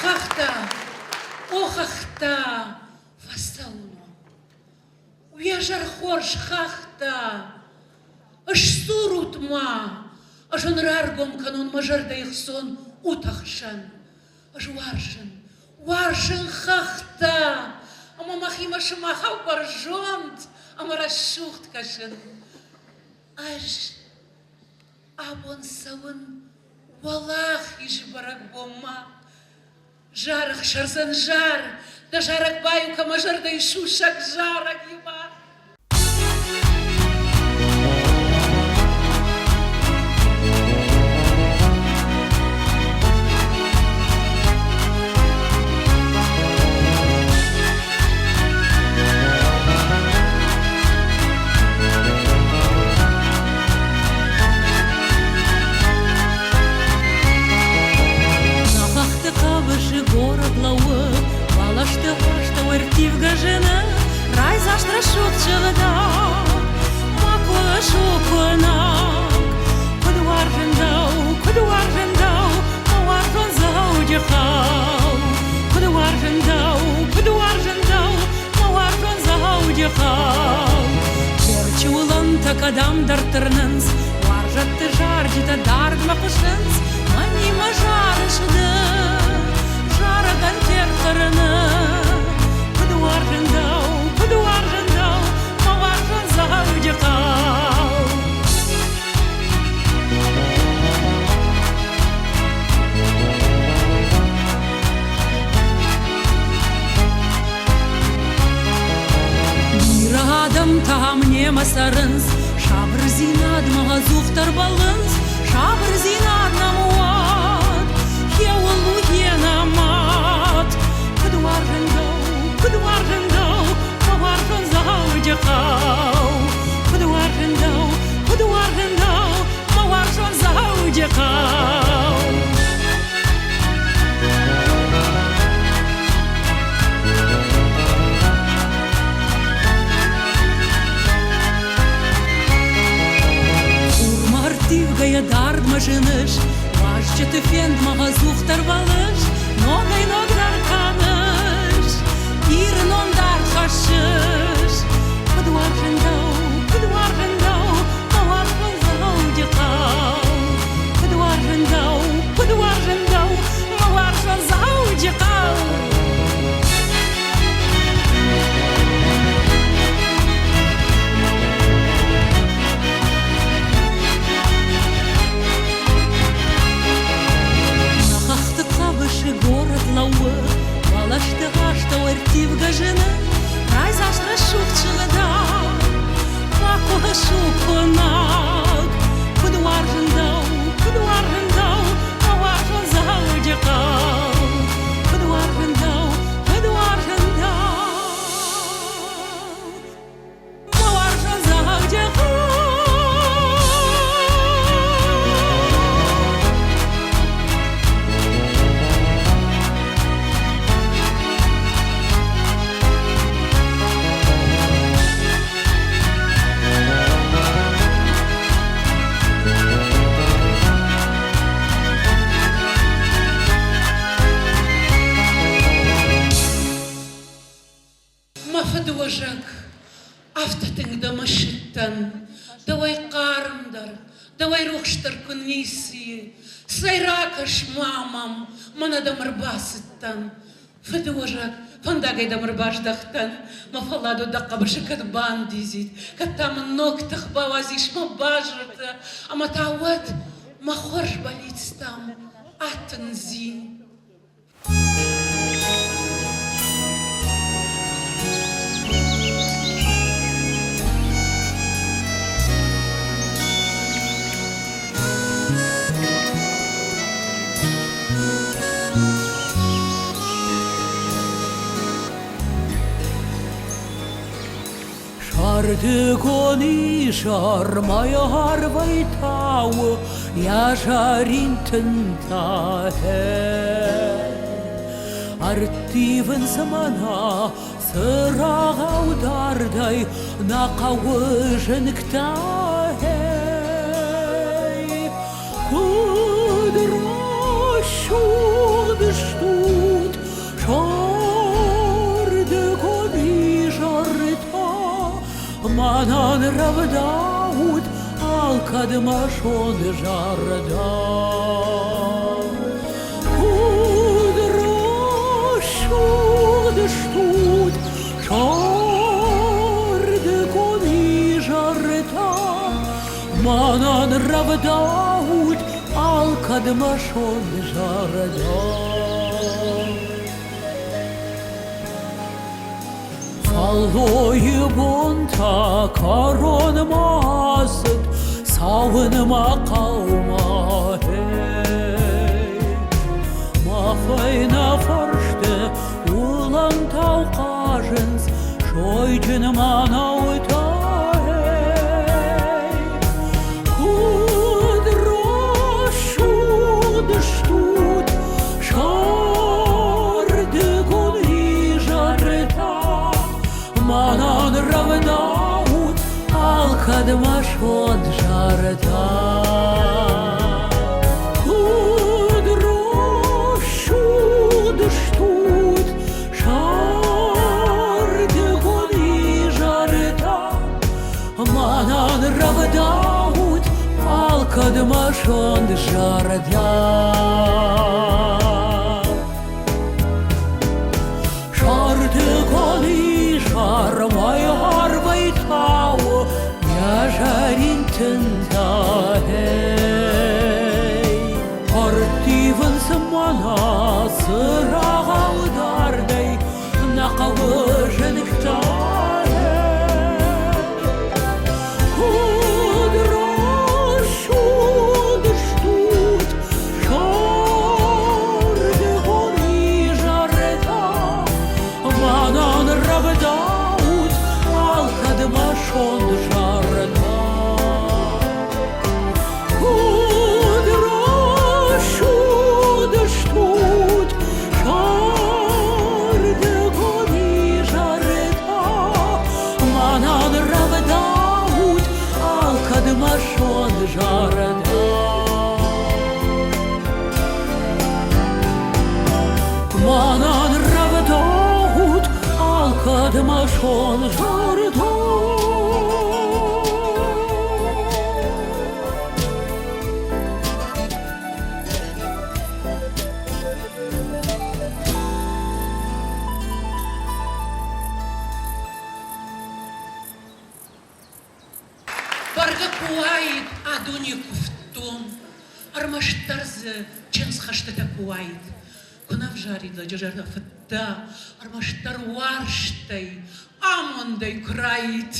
Хахта, о хахта, фастауно. Уяжар хорш хахта. Аш сурутма, аш он раргом канон мажар да их сон утахшан. Аш варшан хахта. Ама махима шамахау баржонт, ама расшухт кашен. Аш абон савын валах иш барак бома. Жарах шарзан жар, да жарак баю камажар да ишу шак жарак юба. Kadam dartırnınız Varjattı jarcıda dardma kuşınız Mani ma jarışıdı Jaragan tertarını Kudu varjın dav Ma varjın zavcı kav Bir adam tahamne masarınız Şabr zinad mağazuftar balınız Şabr zinad namuat Hevullu yenamat Kuduvarın dav Mavarın zavcı kav Kuduvarın dav Mavarın zavcı kav Тивгая дард машиныш Вашчыты фенд мағазуқтар балыш Ногай ногдар каныш Ирын ондар хашыш Кыдуаржын дау Маваржын зау декау Кыдуаржын дау Маваржын зау декау Город лауы, балашты ғашты өртив гажыны, райзашты шукчылыда, вакуға шукынак, күдуаржын дау, маваржын зау декау, күдуаржын дау, маваржын зау декау. Фадуажак, автотыңда машиттан, давай қарымдар, давай рухштар күннейсі, сайракаш мамам, манадамыр басыттан. Фадуажак, фандагайда мырбаждахтан, мафаладу даққабышы кадбан дизит, каттамын ноктах бавазиш мабажрата, аматауат махорж балицтам, атын зин. Шарды кони шармая харвай тау, я жаринтын тахе. Артивын замана сырағау дардай нақауы жынықтахе. Кудро шуды шту Manan Rav Daud al kadmashon jarda Udroshud shtut Shard koni jarta Manan Rav Daud al kadmashon jarda Falloyu bonta karon mazd Savun maqalma hey Ma feina forste ulan tauqajens Shoyjun manauta hey Kudroshud shtut Shard guni jarta Manan Rav Daud al kadmashon jarda Kudroshud shtut Shard guni jarda Manan Rav Daud al kadmashon jarda Shard guni Armay harvay tau ya jarin tenta hey Artivan samana sırağa udarday Naqavıjın iktar Kudroshud shtut Shard goni jareta Manan Rav Daud al kadmashon jarda Kudroshud shtut Shard goni jarda Manan Rav Daud al kadmashon jarda Manan Rav Daud al kadmashon jarda Barga kuwait aduni kuftun Armashtarze chens hashtata kuwait Kunav jarida jajarda fatta Armashtar warshtay Amonday krayit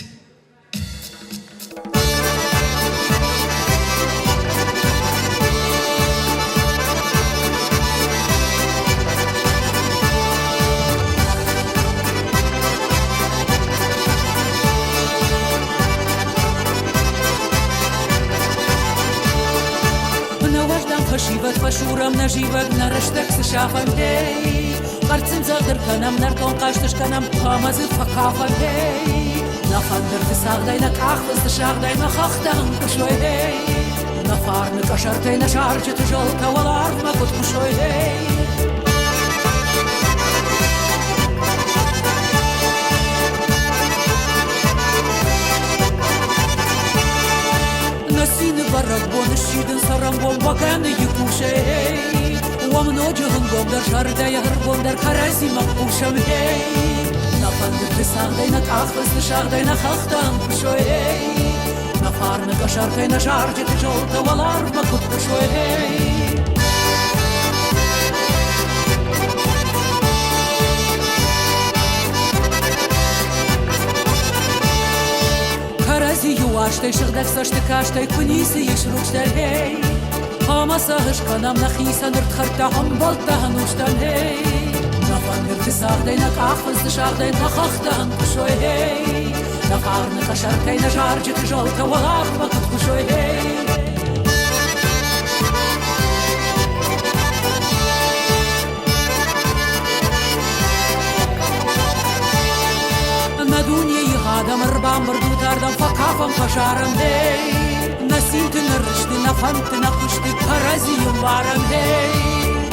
Khashivat fashuram najivat narashtak shafam hey Qartsim zagdir kanam narton qashtish kanam Hamazı fakafam hey Nafandir tisagday na kahvız dışagday na khachtan kushoy hey Nafarni kashartay na sharjit jol kawalar ma kut kushoy hey Nasini barak bon shidin saram bon bakan yikushay Wamnojhun gondar shardaya har gondar karazi maqbusham hey Nafandir tisagday na kahvız dışagday na khachtan kushoy hey Nafarni kashartay na sharjit jol kawalar ma kut kushoy hey Karazi yuashtay shigdak sashtay kashtay kunisi yishruchtal hey Hamasa hishkanam nakhisa nirtkharta hambolta hanushtan hey Nafandir tisagday na kahvız dışagday na khachtan kushoy hey Nafarni kashartay na sharjit jol kawalar ma kut kushoy hey Na duniyayı hadam arbam bardutardam fakafam kasharam hey Nasintin rishti nafantin akushti karaziyum varam hey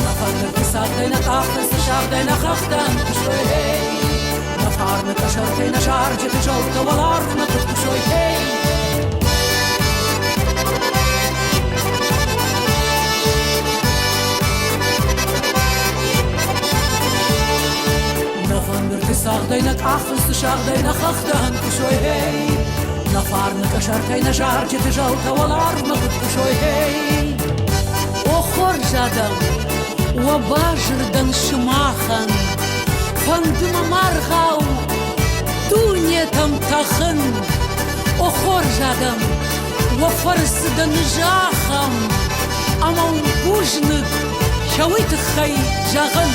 Nafandir tisagday na kahvız dışagday na khachtan kushoy hey farmı kaşarkay na şarjı tışalta valardı na kutuşoy hey. Sağdaynak axısı şağdaynak axdan kuşoy hey. Na farmı kaşarkay na şarjı tışalta valardı na kutuşoy hey. O xorjadam, o bajırdan şımaxan, fandıma marğav, dunyetam taxın. O xorjadam, o farısıdan jaxam, ama un bujnık, şavit xay jağın.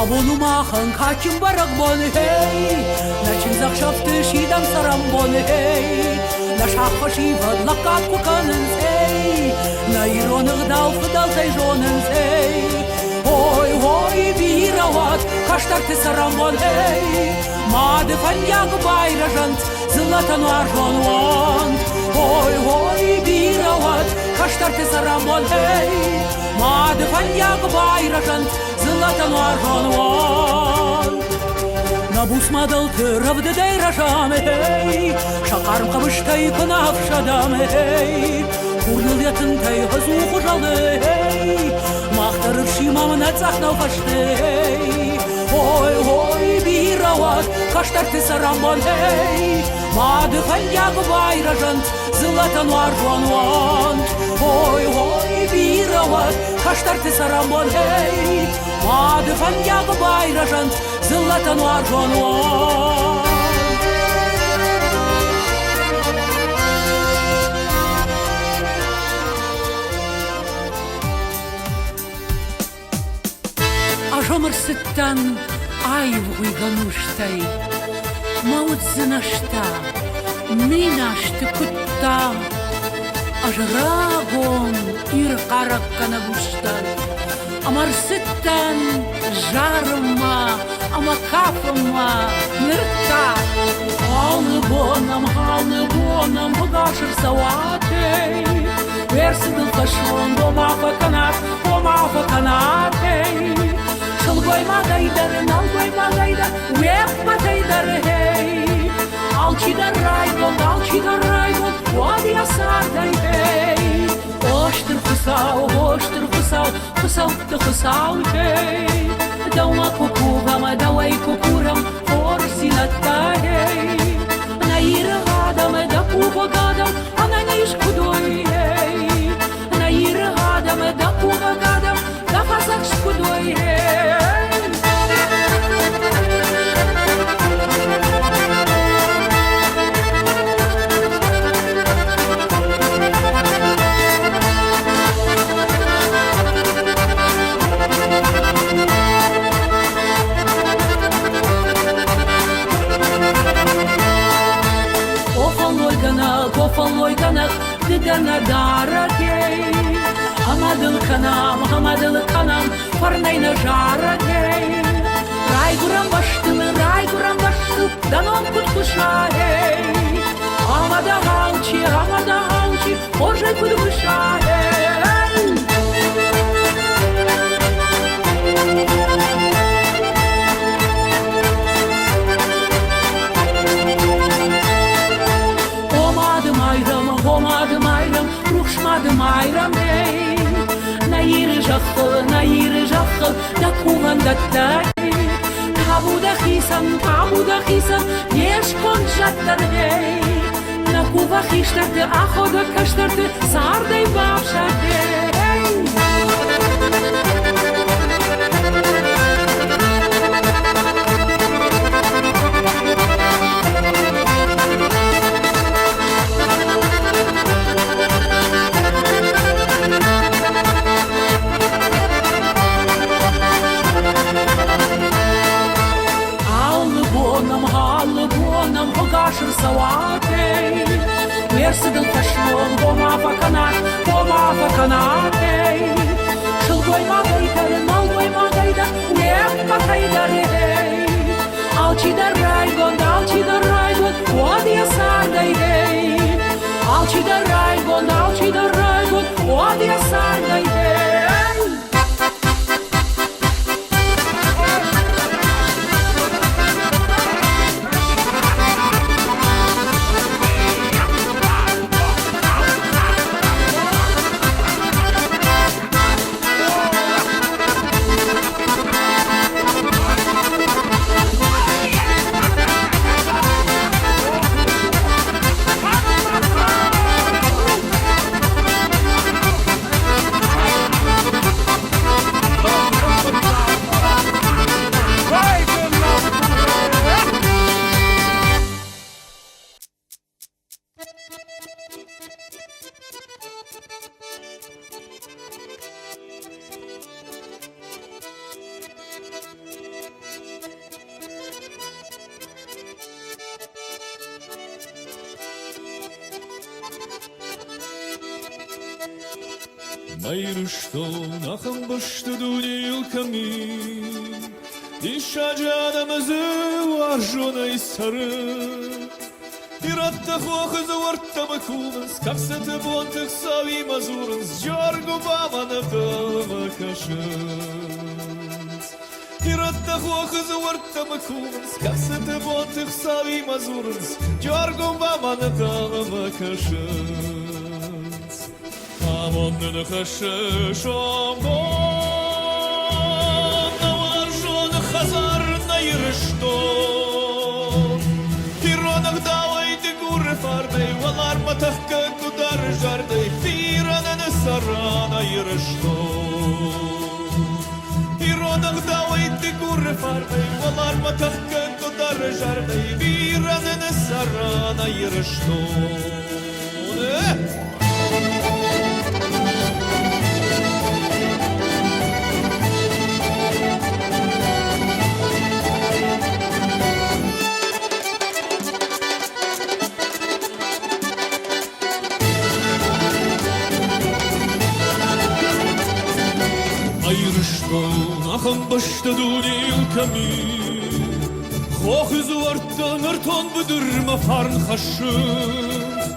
Abonumahın kakim barak bonu hey Naçin zakşaftı şidam saram bonu hey Na şahfa şivad lakap kukanın hey Na ironık dal fıdal teyjonun hey Oy oy bir avat kaştartı saram bonu hey Madı fanyak bayrajant zılatan var jonvant Oy oy bir avat kaştartı saram bonu hey Madı fanyak bayrajant zılatan var jonvant Nabusmadal tıravdı deyraşam hey Şakarım kamıştay kınaf şadam hey Kurnul yatın tay hızı kuşaldı hey Mahtarır şimamına tsaknav kaçtı hey Oy oy bir avat kaştartı sarambon hey Madı fanyak bayrajant zılatan var jonvant Oy oy bir avat kaştartı sarambon hey Madı fanyak bayrajant zılatan var jonvant Ажомыр сыттан айв уйгануштай Маут зынашта, минашты кутта Ажрагон ир караккана гуштай Амар сыттан жарыма, ама кафыма нырта Алны бонам, богашыр саватей Версыдыл кашон, бомафа канатей Şılgoy magaydarın, algoy magayda, uekpa taydar hey Alçidar raydon, vadiya sarday hey Hoştur fısav, fısav da fısav hey Dava kukugama, davay kukuram, forsilatta hey Naira gadam, da kuva gadam, ananiş kudoy hey Naira gadam, da kuva gadam, da fasak skudoy hey Kofaloy kanak, didana daragay Hamadılı kanam, parnayna jaragay Rayguram baştıl, danon kutkuşa hey Hamada halçi, ojay kutkuşa hey Homadım ayram, ruhşmadım ayram hey Nayırı jakhıl, da kuvan datta hey Tabuda khisan, yeş konjattar hey Na kuva khishtartı, akhoda kashtartı, sarday bavşat hey Hogaşır savate Versidil kaşmol Bomafa kanat Şılgoy magayda Nalgoy magayda Uekpa taydar hey Alçidar raygon Vadiya sarday hey Alçidar raygon Vadiya sarday hey Майрушто нахам башты дунил камин Ишаджадамызы варжонай сары Иратта хохыз варттамы кулмыз Каксыты бонтых сави мазурынс Джоргу баманы кылымы кашыз Иратта хохыз варттамы кулмыз Каксыты бонтых сави мазурынс Джоргу баманы кылымы кашыз Амонны кашыш омгон Наваржоны хазар найрышто Пиронах давайте гуры фардай Валар матахка кудар жардай Пирананы сарана йрышто Пиронах давайте гуры фардай Валар матахка кудар жардай Пирананы сарана йрышто Нахам башты дунил камин Хохыз варттан артон будырма фарн хашыз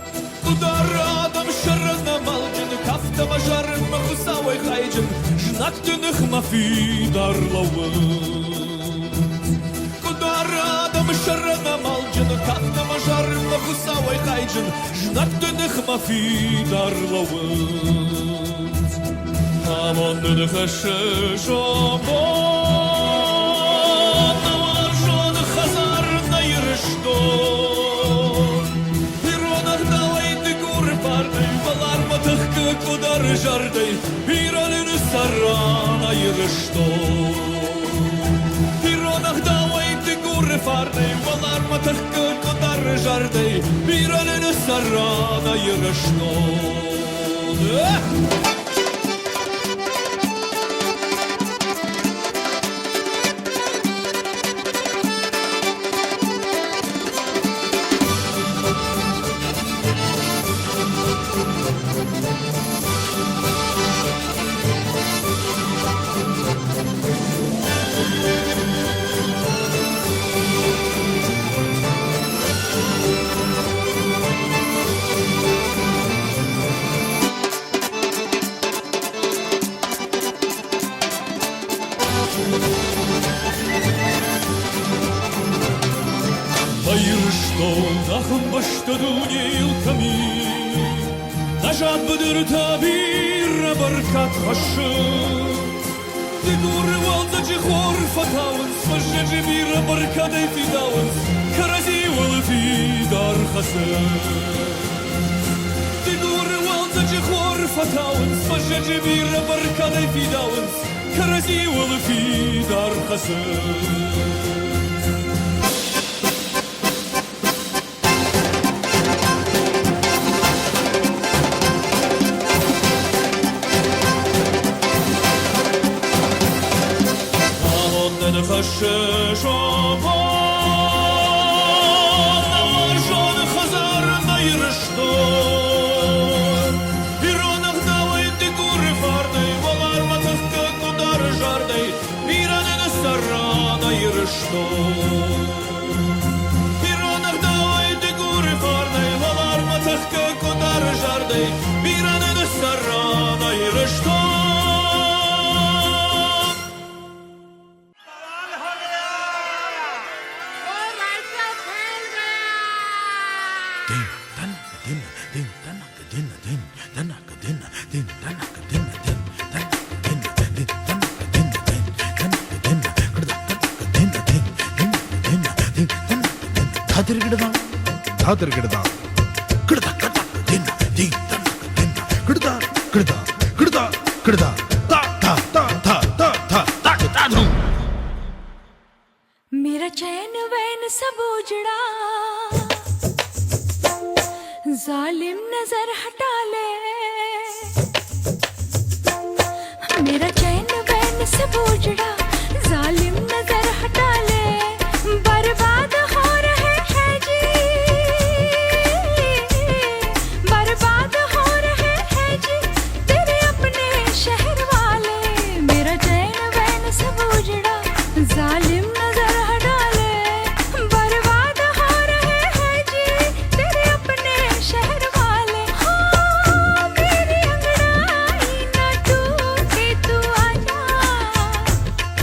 Удар адам шарана малджын Кафтама жарма хусавай хайджын Жнак тыных мафи дарлауын Удар адам шарана малджын Кафтама жарма хусавай хайджын Жнак тыных мафи дарлауын Амонны кашыш омгон Наваржоны хазар найрышто Пиронах давайте гуры пардай Валар матахка кудар жардай Пиранын саран айрышто Пиронах давайте гуры пардай Валар матахка кудар жардай Пиранын саран айрышто Нахам башты дунил камин Нажат быдыр табира баркат хашыз Ты гуры валда джихор фатауын Смажжа джибира баркадай фидауын Карази валы фидар хасыз Ты гуры валда джихор фатауын Смажжа джибира баркадай фидауын Карази валы фидар хасыз Кашыш омгон Наваржоны хазар найрышто Пиронах давайте гуры фардай Валар матахка кудар жардай Пиранын саран айрышто Пиронах давайте гуры фардай Валар матахка кудар жардай Пиранын саран айрышто Tadır gırda Gırda gırda Dinna din tanna dinna Gırda gırda Gırda gırda Ta ta ta ta ta ta ta ta ta मेरा चैन वैन सब उजड़ा जालिम नजर हटा ले मेरा चैन वैन सब उजड़ा जालिम नजर हटा ले बर्बाद हो रहे हैं जी बर्बाद हो रहे हैं जी तेरे अपने जालिम नजर हटाले बर्बाद हो रहे हैं जी तेरे अपने शहर वाले हाँ मेरी अंगड़ाई न टूटे तू आजा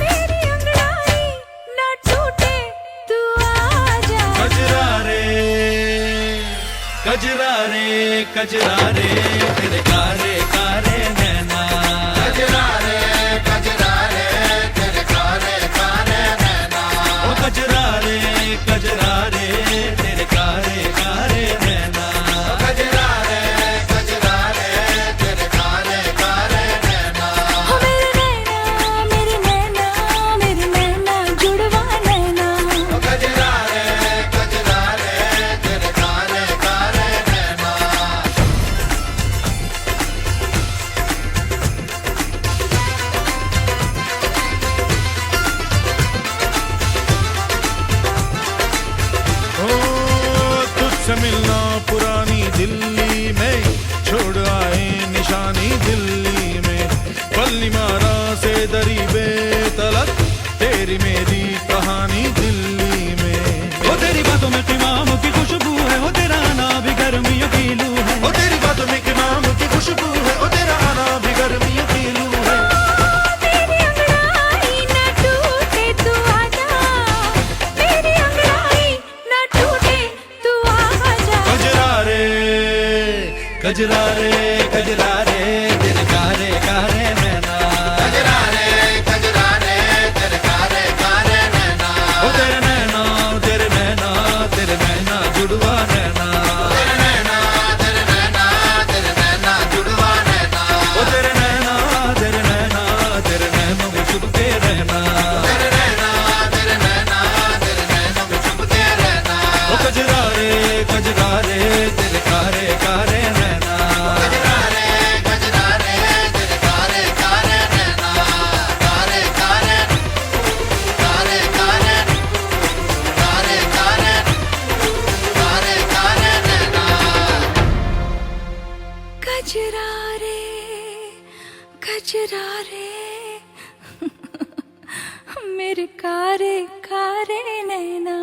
मेरी अंगड़ाई न टूटे तू आजा कजरा रे कजरा रे कजरा रे तेरे कारे कारे नैना कजरा रे तेरे कारे कारे नैना ओ कजरा रे तेरे कारे कारे नैना कजरा रे तेरे कारे कारे नैना हो मेरे नैना जुड़वा नैना कजरा रे तेरे कारे कारे नैना ओ तुझसे मिलना पुरानी दिल्ली में छोड़ आए निशानी दिल्ली में पल्ली मारा से दरी बेतलक तेरी मेरी कहानी दिल्ली में ओ तेरी बातों में इमाम की खुशबू है ओ तेरा आना भी गर्मियों की लू है ओ तेरी बातों में इमाम की खुशबू है ओ तेरा आना भी गर्मियों की लू है मेरी अंगड़ाई न टूटे तू आजा मेरी अंगड़ाई न टूटे तू आजा कजरा रे तेरे कारे कारे नैना कजरा रे तेरे कारे कारे नैना ओ तेरे नैना जुड़वा नैना तेरे नैना जुड़वा नैना ओ तेरे नैना में चुपके रहना तेरे नैना में चुपके रहना ओ कजरा रे तेरे कारे कारे नैना कजरा रे तेरे कारे कारे नैना कारे कारे कारे कारे कारे कारे कारे कारे नैना कजरा रे मेरे कारे कारे नैना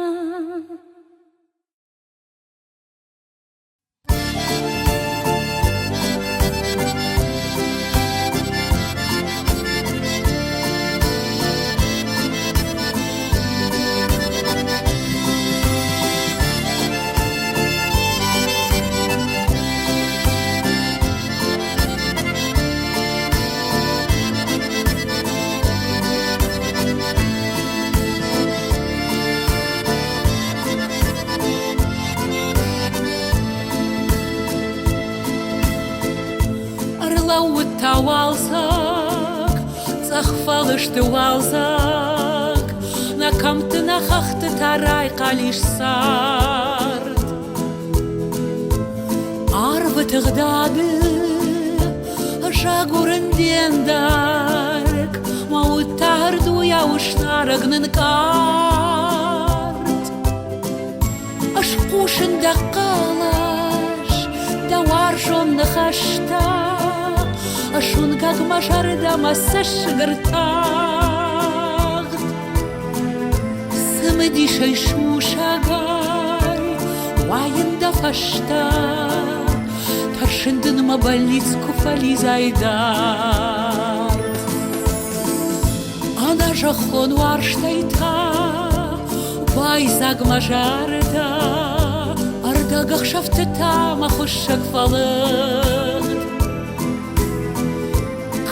Walzak, zachvalish de walzak, na kamt na chacht tarai qalish sart. Arvet gdade, shaguren diendark, ma utardu ya ushnaragnen kart. Ashkushen daqalash, dawarshon khashta. أشون как مشاردا مسش гртаг سمدي شيشو شاغاي وين فشتا ترشندن ما больницку фализайдар أنا жахон варштайта вайзаг мажарда أرداغ شفتتا ما خشك فالغ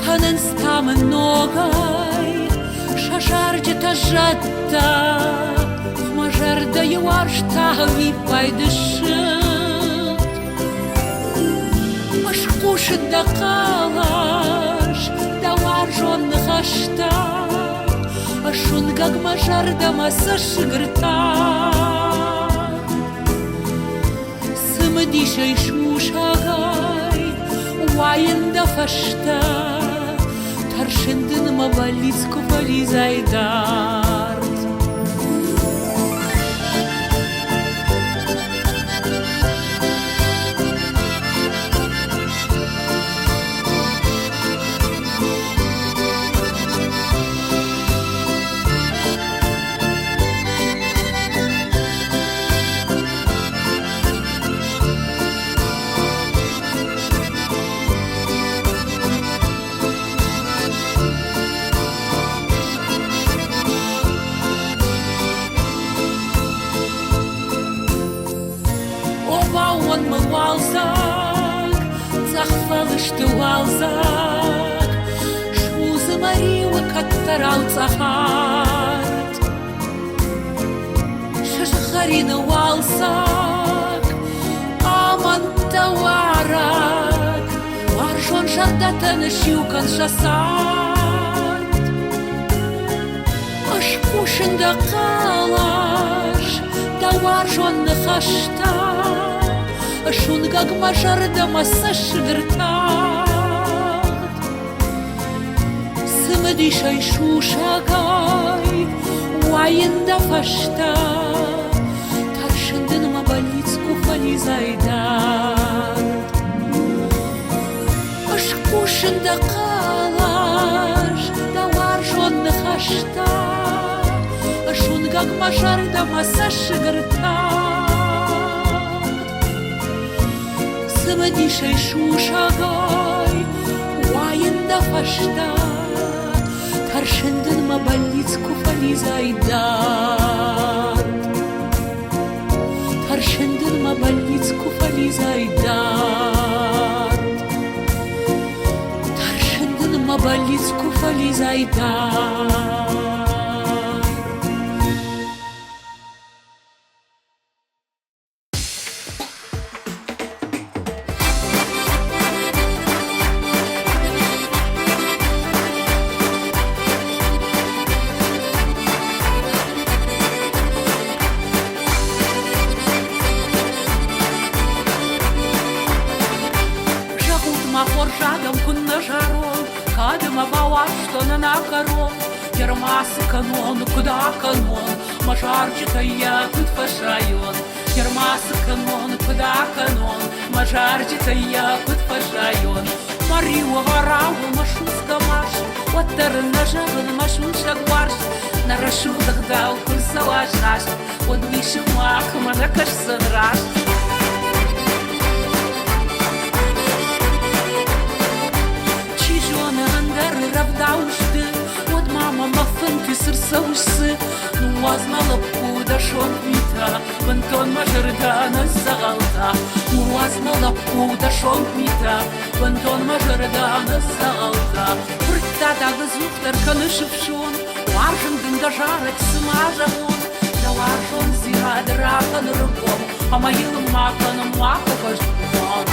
Ханен стамен ногай, шашарджи тажатта, мажарда юаршта випай дышит. Ашкушет да калаш, да варжон хашта, ашун гаг мажарда масаш грта. Сымдишай шушагай, вайн да фашта. Таршендын ма больницку фализайдарт. Ишты алзак Шузы Марию каттарал цахарт Шашхарина алзак Аман таварак Варшон шардатан шиукан шасарт Аш пушинда калаш Таваршон нахашта Шунгаг мажарда массаж вертат Сымдишай шушагай Уайында фашта Таршындын мабалицку фализайдар Ашкушында калаш Давар жонны хашта Шунгаг мажарда массаж вертат Сымдишай шушагай Уайында фашта Таршындын мабалицку фализайдар Таршындын мабалицку фализайдар Таршындын мабалицку фализайдар Ермасы канон, куда канон, мажарчика я тут фашайон. Ермасы канон, куда канон, мажарчика я тут фашайон. Марию варау, машинска марш, оттары нажаган машинша гварш. На рашудах дал курсалаш наш, от виши мах, манакаш санраш. Чижоны андары равдаушты, Мама мафынки сырсаусы, ну азмала пуда шонкмита, вантон мажордана загалта. Ну азмала пуда шонкмита, вантон мажордана загалта. Уртадагы зухтар канышевшон, варжын гындажарать смажамон, да варжон зирадыракан рыбом, а моим маканом макакаш бон.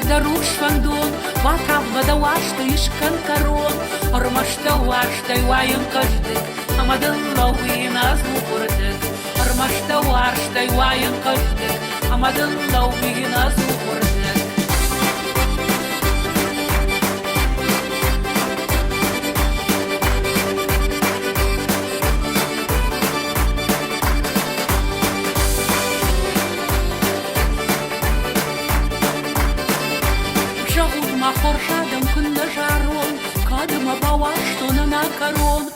Даруш фандон, ватав водовашта ишкан корон, Армашта ваштай ваем каждый, Амадын лауи нас мукурдык. Армашта ваштай ваем каждый, Амадын лауи нас мукурдык. Хоршадам кында жарон, кадыма баваштона на корон.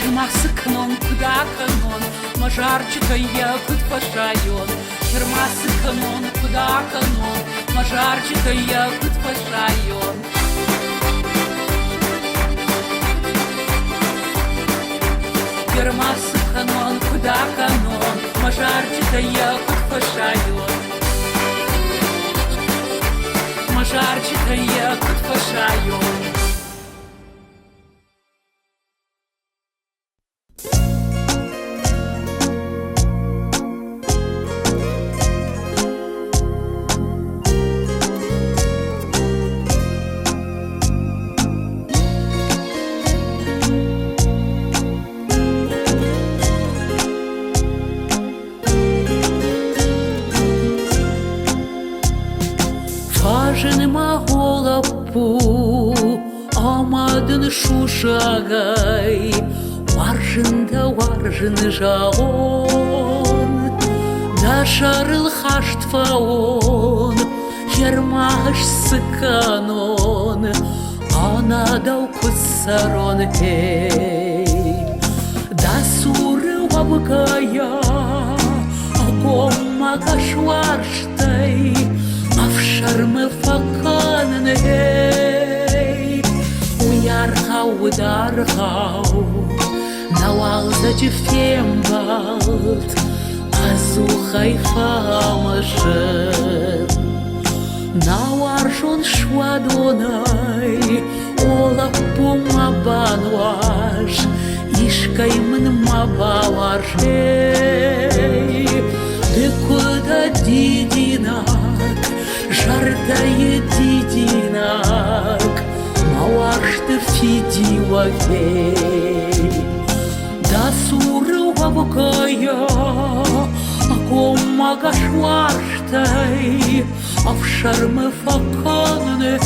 Ермасы канон, куда канон, мажарчика я кут фашайон. Ермасы канон, куда канон, мажарчика я кут фашайон. Ермасы канон, куда канон, мажарчика я кут фашайон. Мажарчика я кут фашайон. Амадын шушагай, варжында варжын жауон, Зашарыл хаштфаон, Хермаш сыканон, Анадау куссарон хей. Да суры вабгая, Агомма кашварштай, Авшармы факанын хей. Уярхау удархау, Навал зачифембалт, Азу хайфамашет. Наваршон швадонай, Олаппум абанваш, Ишкаймын мабаваршей. Ты куда дидинак, Жардае дидинак, Маваршты фидивакей. Да суры вабгая, Агомма кашварштай, Авшармы факанней.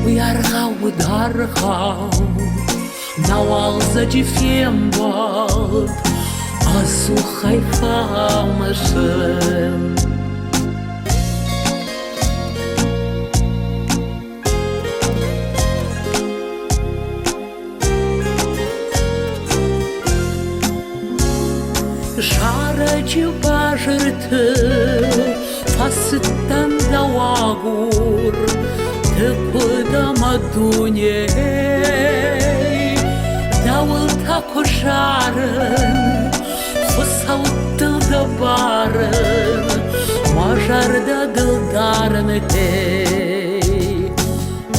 Уярхау удархау, Навал зачифембалт, Азу хайфамашен. Жарачы бажырты, Фасыттан давагур, Ты кудама дуней. Давыл тако жарын, Фусауттыл да барын, Мажарда дылдарын тей.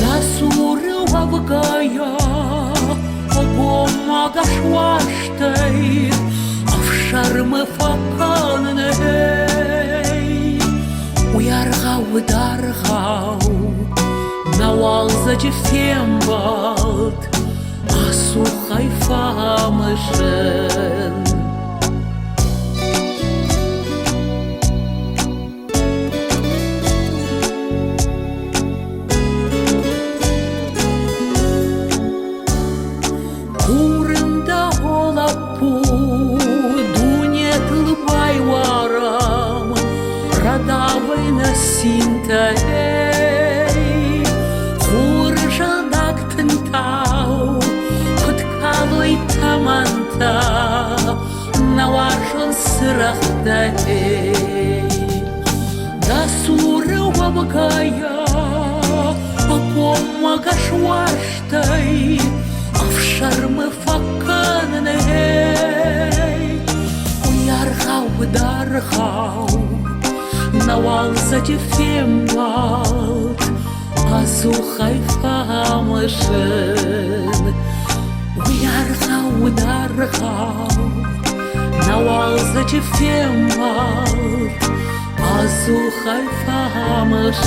Да суры вабгая, Агомма кашварштай, Авшармы факанней. Уярхау удархау, Навал зачифембалт, Азу хайфамашен. Курында олаппу, Дунетл байварам, Радавай насинтай. Хуржанак тынтау, Куткалой таманта, Наваршон сырахтай. Да суры вабгая, Агомма кашварштай, Авшармы факанней. Уярхау удархау, Навал зачифембалт, Азу хайфамашен. Уярхау удархау, Навал зачифембалт, Азу хайфамашен.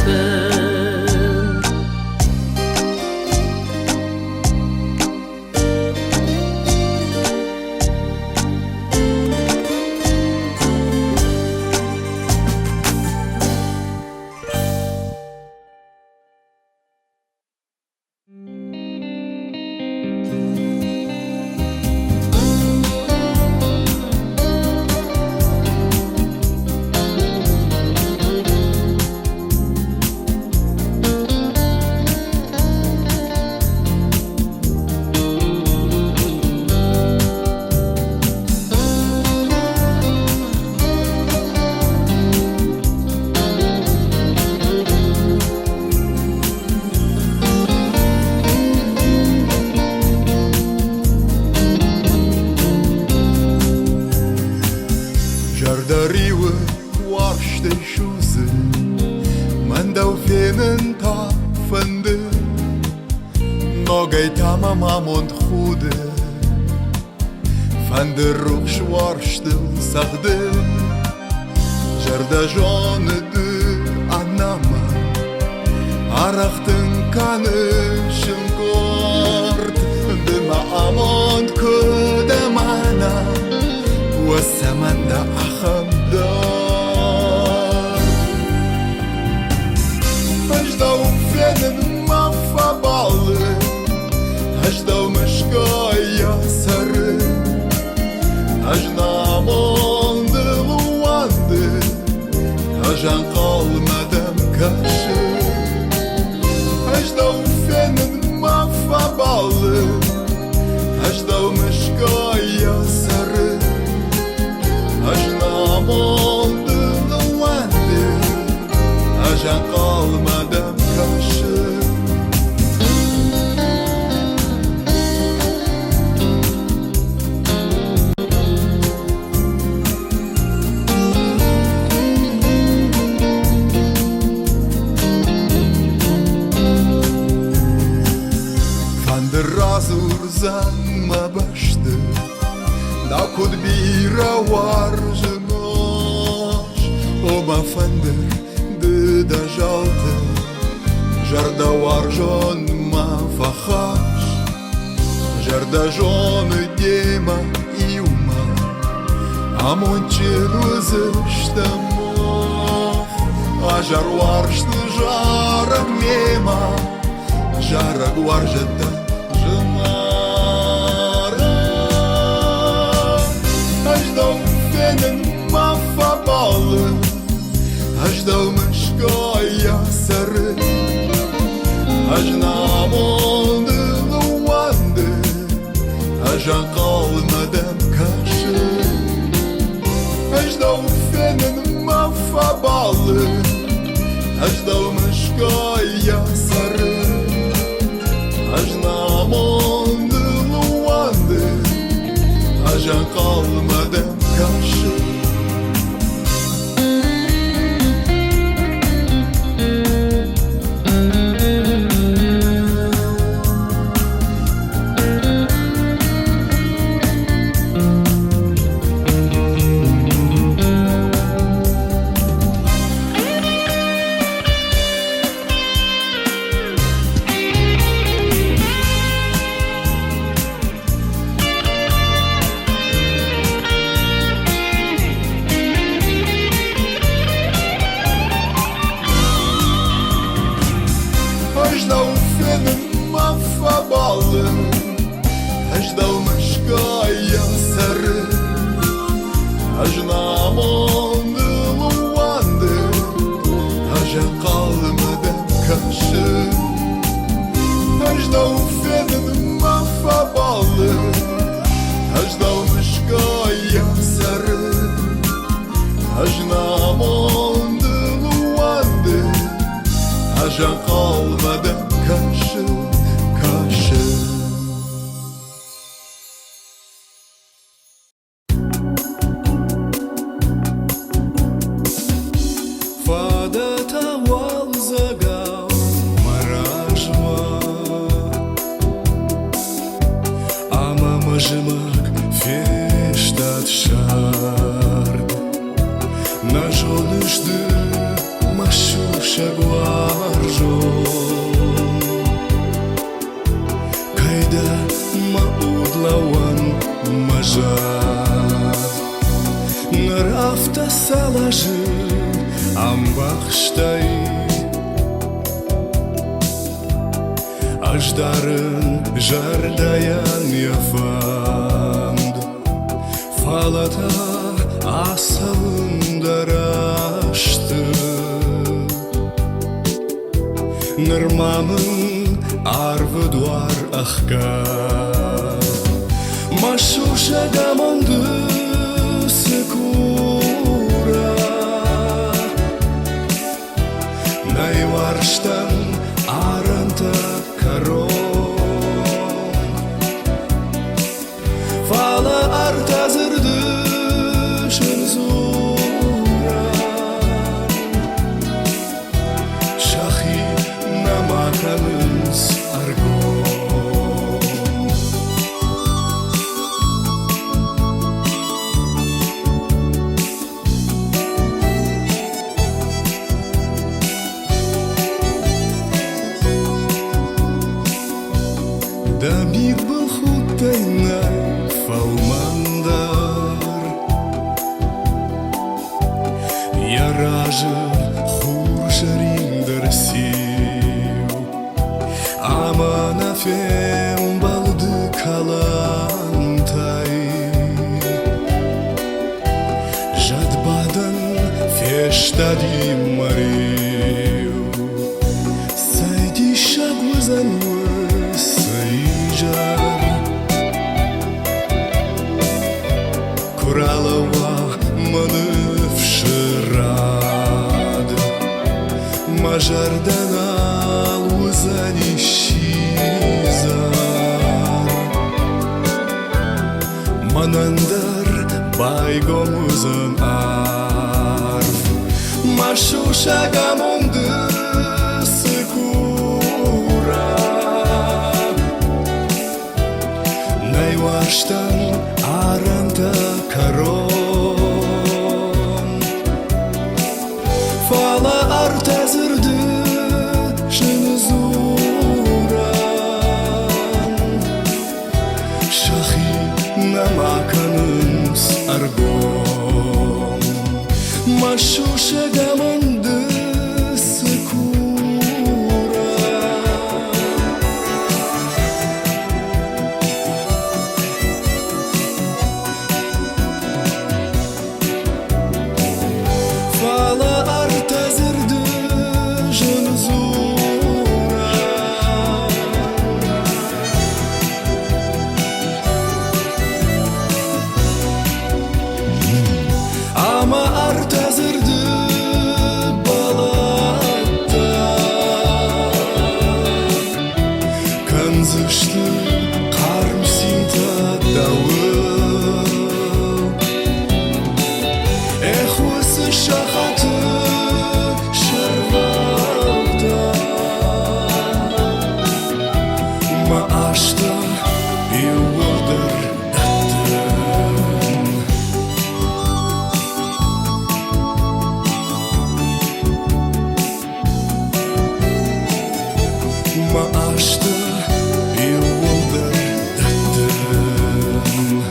Darriwe warste Schuze, Man dau venen ta fende, Nogay tama mamont chude, Van der Ruksch warste sagde, Jarda jone de anama, Arachten kane shinkort, De ma amont kude mana, والسمن أخدار أجدو فين ما فبالي أجدو مشكايا سر أجنا موند Aș-dau fenin ma fa balı Aș-dau mășcoia sară Aș-namon de lăoande Aș-a calma de-am cașă Razur ma bashte Da kud bira warje nosh O ma fander de da jalte Jarda warjon ma fachash Jarda jon dema iuma Amon celuzeshta mo Ajar warshte jara mema Jara guarjeta Aș-dau fenin ma fa balı Aș-dau mășcoia sară Aș-namon de lăoande Aș-a calma de-am cașă Aș-dau fenin ma fa balı Aș-dau mășcoia sară Aș-namon de lăoande Aș-a calma de-am cașă Aș-dau fenin ma fa balı Aș-dau mășcoia sară Aș-namon de lăoande Aș-a calma de-am cașă Aș-dau fenin ma fa balı Aș-dau mășcoia sară Aș-namon de lăoande Aș-a calma de-am cașă, cașă Fada ta walzagao marajma Ama măjmac feștat șard Najolăș de mașușa guarjo Kayda ma udlawan majad Narafta salajı am baxtay Ajdarın jardayan yafand Falata asavında raştı Nırmamın arvı duar ahka Mașușa gamondu secura Nay varștan aranta karon Fala artazırdı şenzura Şahi namakanız argon Дамик был хутайнай фалмандар Яражы хуршариндер сив Амана фем балды калантай Жадбадан фештади марив Сайди шаг وزن والسيجار كرالوا منف شراد مجردنا وزن الشيزار منندر بايغومuzun arf Maşuşaga mundu sıkura Neyvaştan aranda karon Fala artazırdı şınızuran Şahi namakanıms argon Maşuşaga mundu sıkura Fala artazırdı şınızuran Ama artazırdı balatta Kanzıştı karmsinta dağı Ehvası şahatı şervavda Ma aşta yıldır dattın Ma aşta yıldır dattın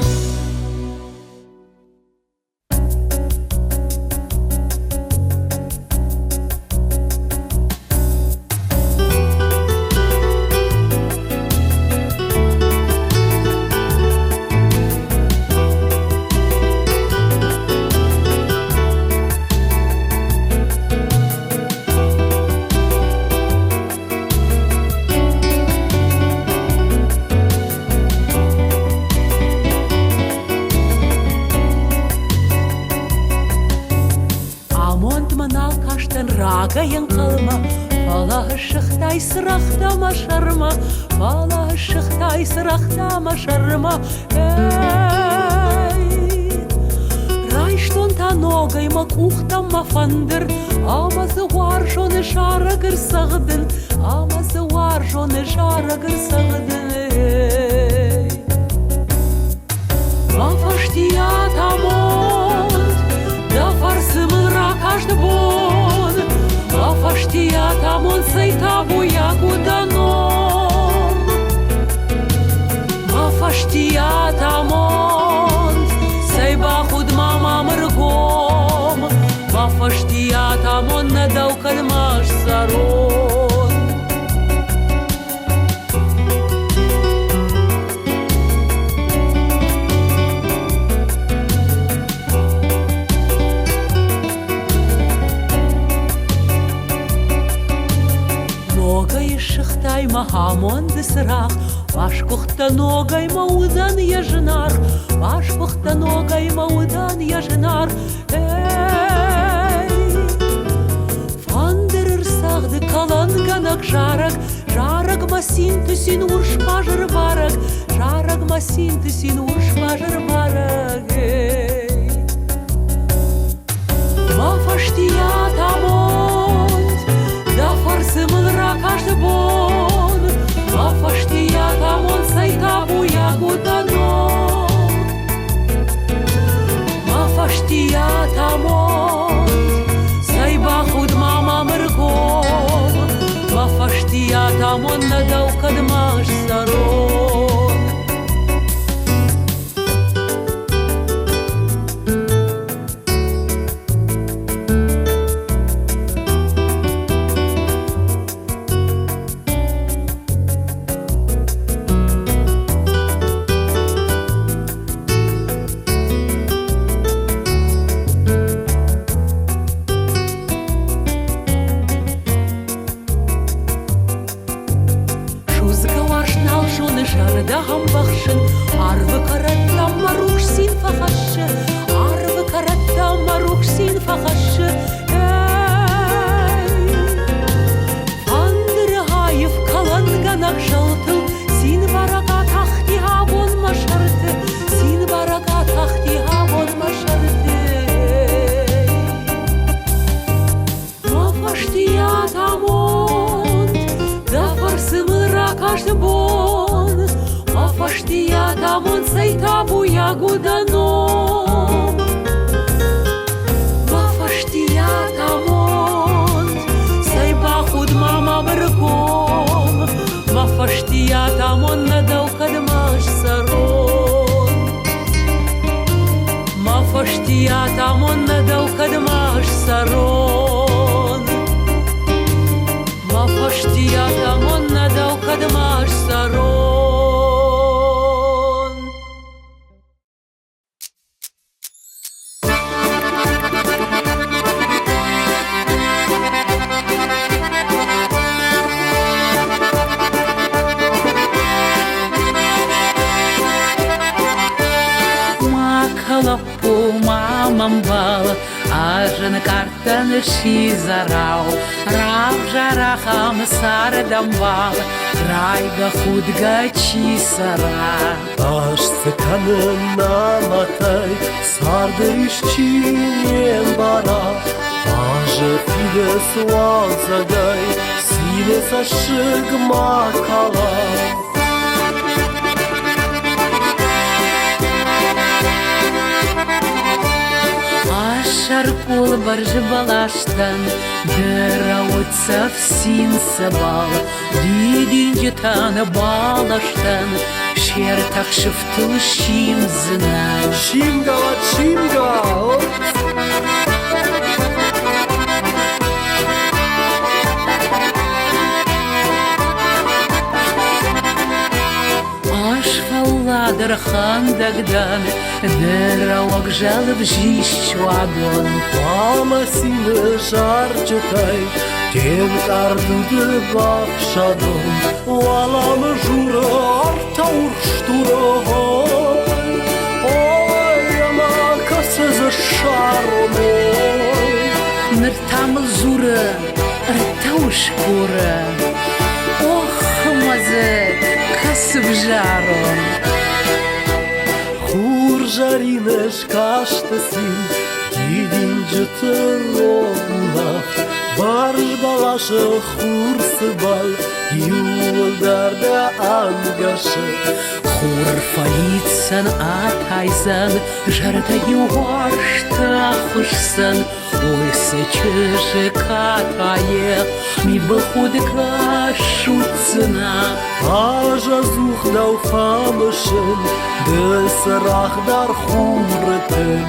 Амонт манал каштан рага янкалма Фала шыхтай сырахта машарма Фала шыхтай сырахта машарма Эй Райштон та ногай мак ухтам мафандыр Амазы вар жоны шарагыр сагдын Амазы вар жоны шарагыр сагдын Эй Мафаштият амонт Да фарсымын ракашды бон Мафаштият амонт сайтабу ягуданом Мафаштият амонт Сайбахуд мамамыргом Мафаштият амонт надал кальмаш сарон Ногай шыхтай махамонды сырах Вашкухта ногай маудан яжынар Вашкухта ногай маудан яжынар Эй Фандырыр сағды калан ганак жарак Жарак масин түсін уршпажыр барак Жарак масин түсін уршпажыр барак Эй Мафаштият амонт Да фарсымын ракашды бон Мафаштият амонт сайтабу ягуданом Мафаштият амонт Сайбахуд мамамыргом Мафаштият амонт надал кальмаш сарон da ham baxşın arvı karatla maruş sin faxaşı arvı karatla maruş sin faxaşı Andır hayıf kalan ganak şaltıl sin baraka tahti havon maşartı sin baraka tahti havon maşartı Mafaştiya tamon da farsımıra kaçtı bon Mafaştiya tamon sayta bu yagudanom Mafaştiya tamon sayba khud mama mırkom Mafaştiya tamon nadau kadmaş saron Mafaştiya tamon nadau kadmaş saron Mafaştiya tamon nadau kadmaş saron Макалапу мамам бал Ажын картан шизарау Рав жарахам сардам бал Райга худга чисара Taş sıkanına matay sardı işçinin bara Ağacı fide suazagay sine saşık makala Ашар пол баржы балаштан Дырауытса всин сабал Дидин жетаны балаштан Шер такшыфтыл шимзына Çimga Ашфалладыр хандагдан Дырауак жалып жищуадон Mama sine jarcıtay Ten kardıdı bakşadon Valamı jura arta urştura Oy ama kasızı şaronoy Ныртамыл зуры, ртауш куры Ох, мазы, касып жарон Хur жаринеш kaştısın Gidince tırolak Barış balaşı hursı bal Yollarda angaşı Хур фаитсан атайсан Жарта югашта хушсан Ойсы чыжы катае Ми бахуд кашуцына Aja zuhdau famışın Dıl sıraqdar hurıtın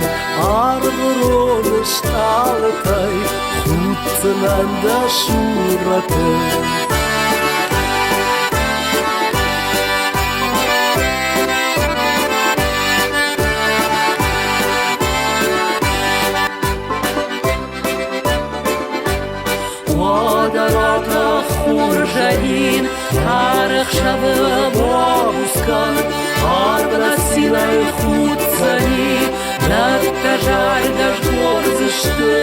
Arğıronu ştaltay Huttınan da şuratın Wadarata хуржаин Тарых шавы бабускан Арбана силай хутсани Датта жарь даш горзышты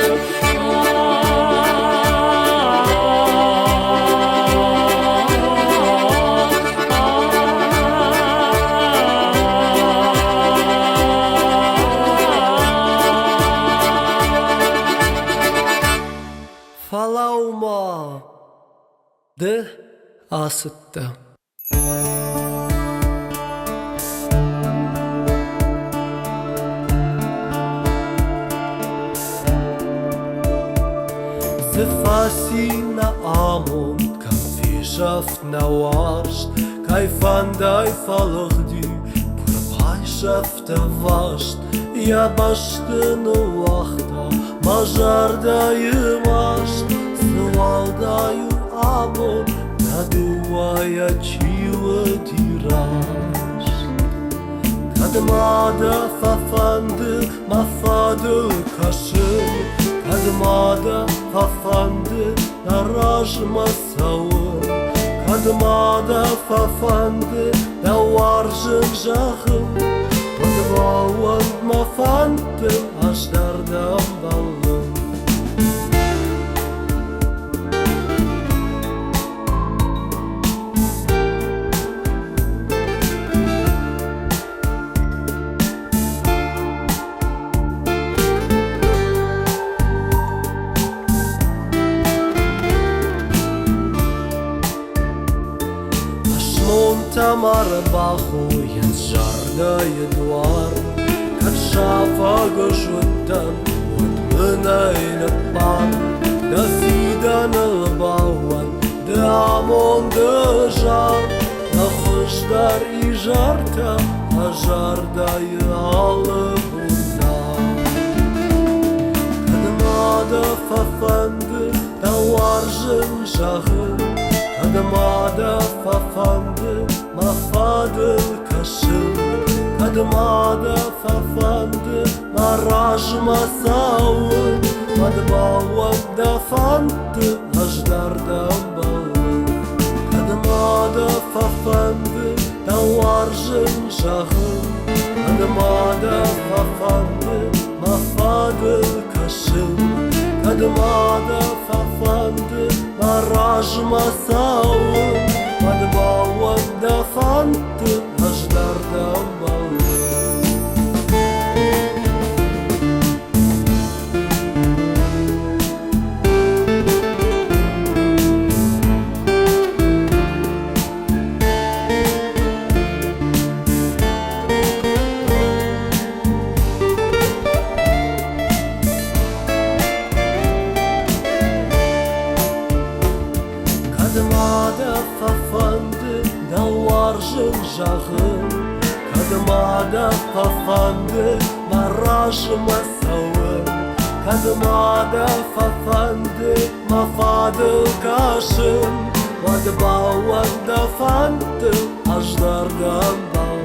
Falauma de asıtta Zefasina amon kan fischaft na wascht Kai fandai falig du Purpaischaft wascht Ja bashtın wachta Majardayı wascht Zwaldayı amon Naduaya chiwa dirash Kadmada fafandı mafadı kaşın Kadmada fafandı naraj masavı Kadımada fafandı da varsın zahım Padvavan mafandı aslardan balım Tamar bahu jen żarda jedwar Karszafa goszutan Ud mynajnë par Da fida në lëbawan Da amon dë zhar Da khështar I zharta A zharda I halë bundar Kadımada fafandı Da varzën zahë Kadımada fafandı Mafadıl kaşım Kadımada fafandı Marajma savun Madbavan da fandı Hajdardan balın Kadımada fafandı Da varzın şahım Kadımada fafandı Mafadıl kaşım Kadımada fafandı Marajma savun Madbavan da fandı Hajdardan balın Kadımada fafandı da varzın zahım Kadımada fafandı marajma savun Kadımada fafandı mafadıl kaşım Madbavan da fandı ajdardan balın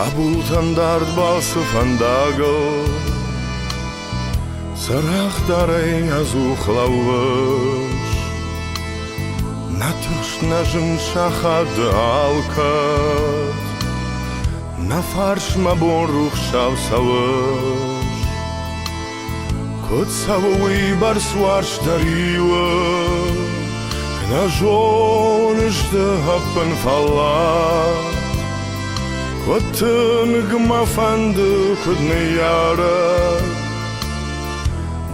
Kabultan dard bası fandago Sarach darej azuchlauwes Natusz na żymszachad alkat Na farsz ma boruch szałsałes Kot cały bar swarsz dariwe Na żonysz de happen fallat Kotun gmafandı kudne yara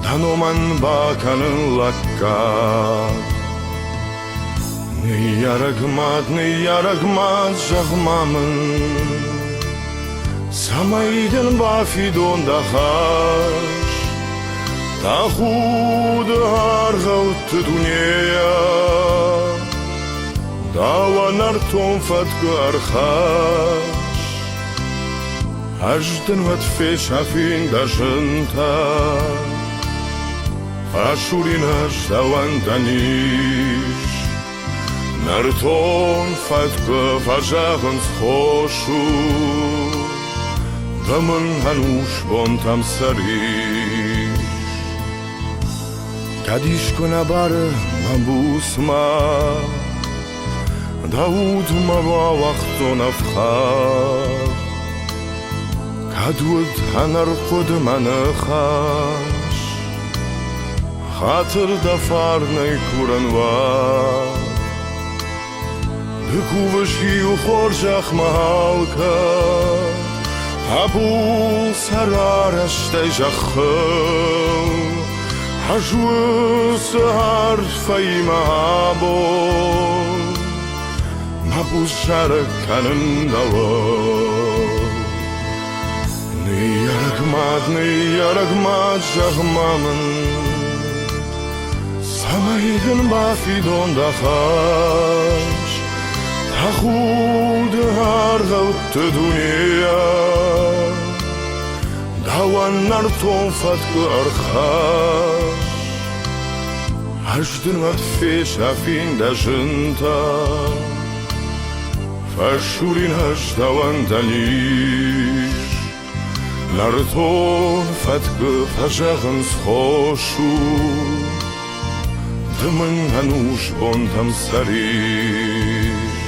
Danoman bakanın lakkat Ne yaragmad jagmamın Samaydın bafidon da haş Tahud hargavt dünyaya Davanar tonfatkı arhaş Аждын ват феш афин да жынта Ашуринаш даван даниш Нартон фаткы фажағын схошу Дамын ануш бонтам сариш Кадишко на бары мабусма Дауд маба вақтон афхар Kadud anar kudmanı khaş Hatırda farnay kuran var Dükuvuşki uxorjaq mahalka Abu sarar ashtay jakhım Ajuns harfa i mabo Mabuzara kanındalı Ne yarakmad jahmamın Samaydın bafidon da haş Tahud hargavtı dünya Davanlar tonfatkı arxaş Ajdın atfeş afin da jınta Fashurin haş davan daniş Narton fatkı fajağın schoşu Dımın hanuş bontam sarış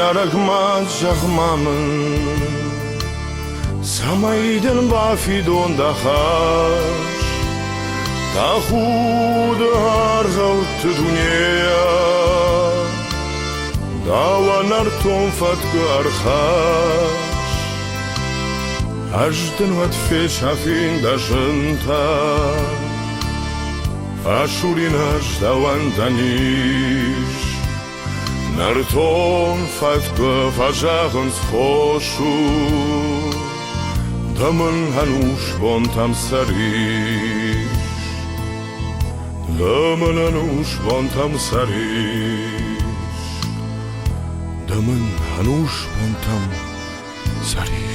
Yarakmad jahmamın Samaydın bafidon da haş Tahud hargavtı dünya Davanar tonfatkı arxaş Ajdın vatfeş afin da jınta Fashurin haş davan daniş Narton fatkı fajağın schoşu Damın hanuş bontam sarış Damın hanuş bontam sarış Damın hanuş bontam sarış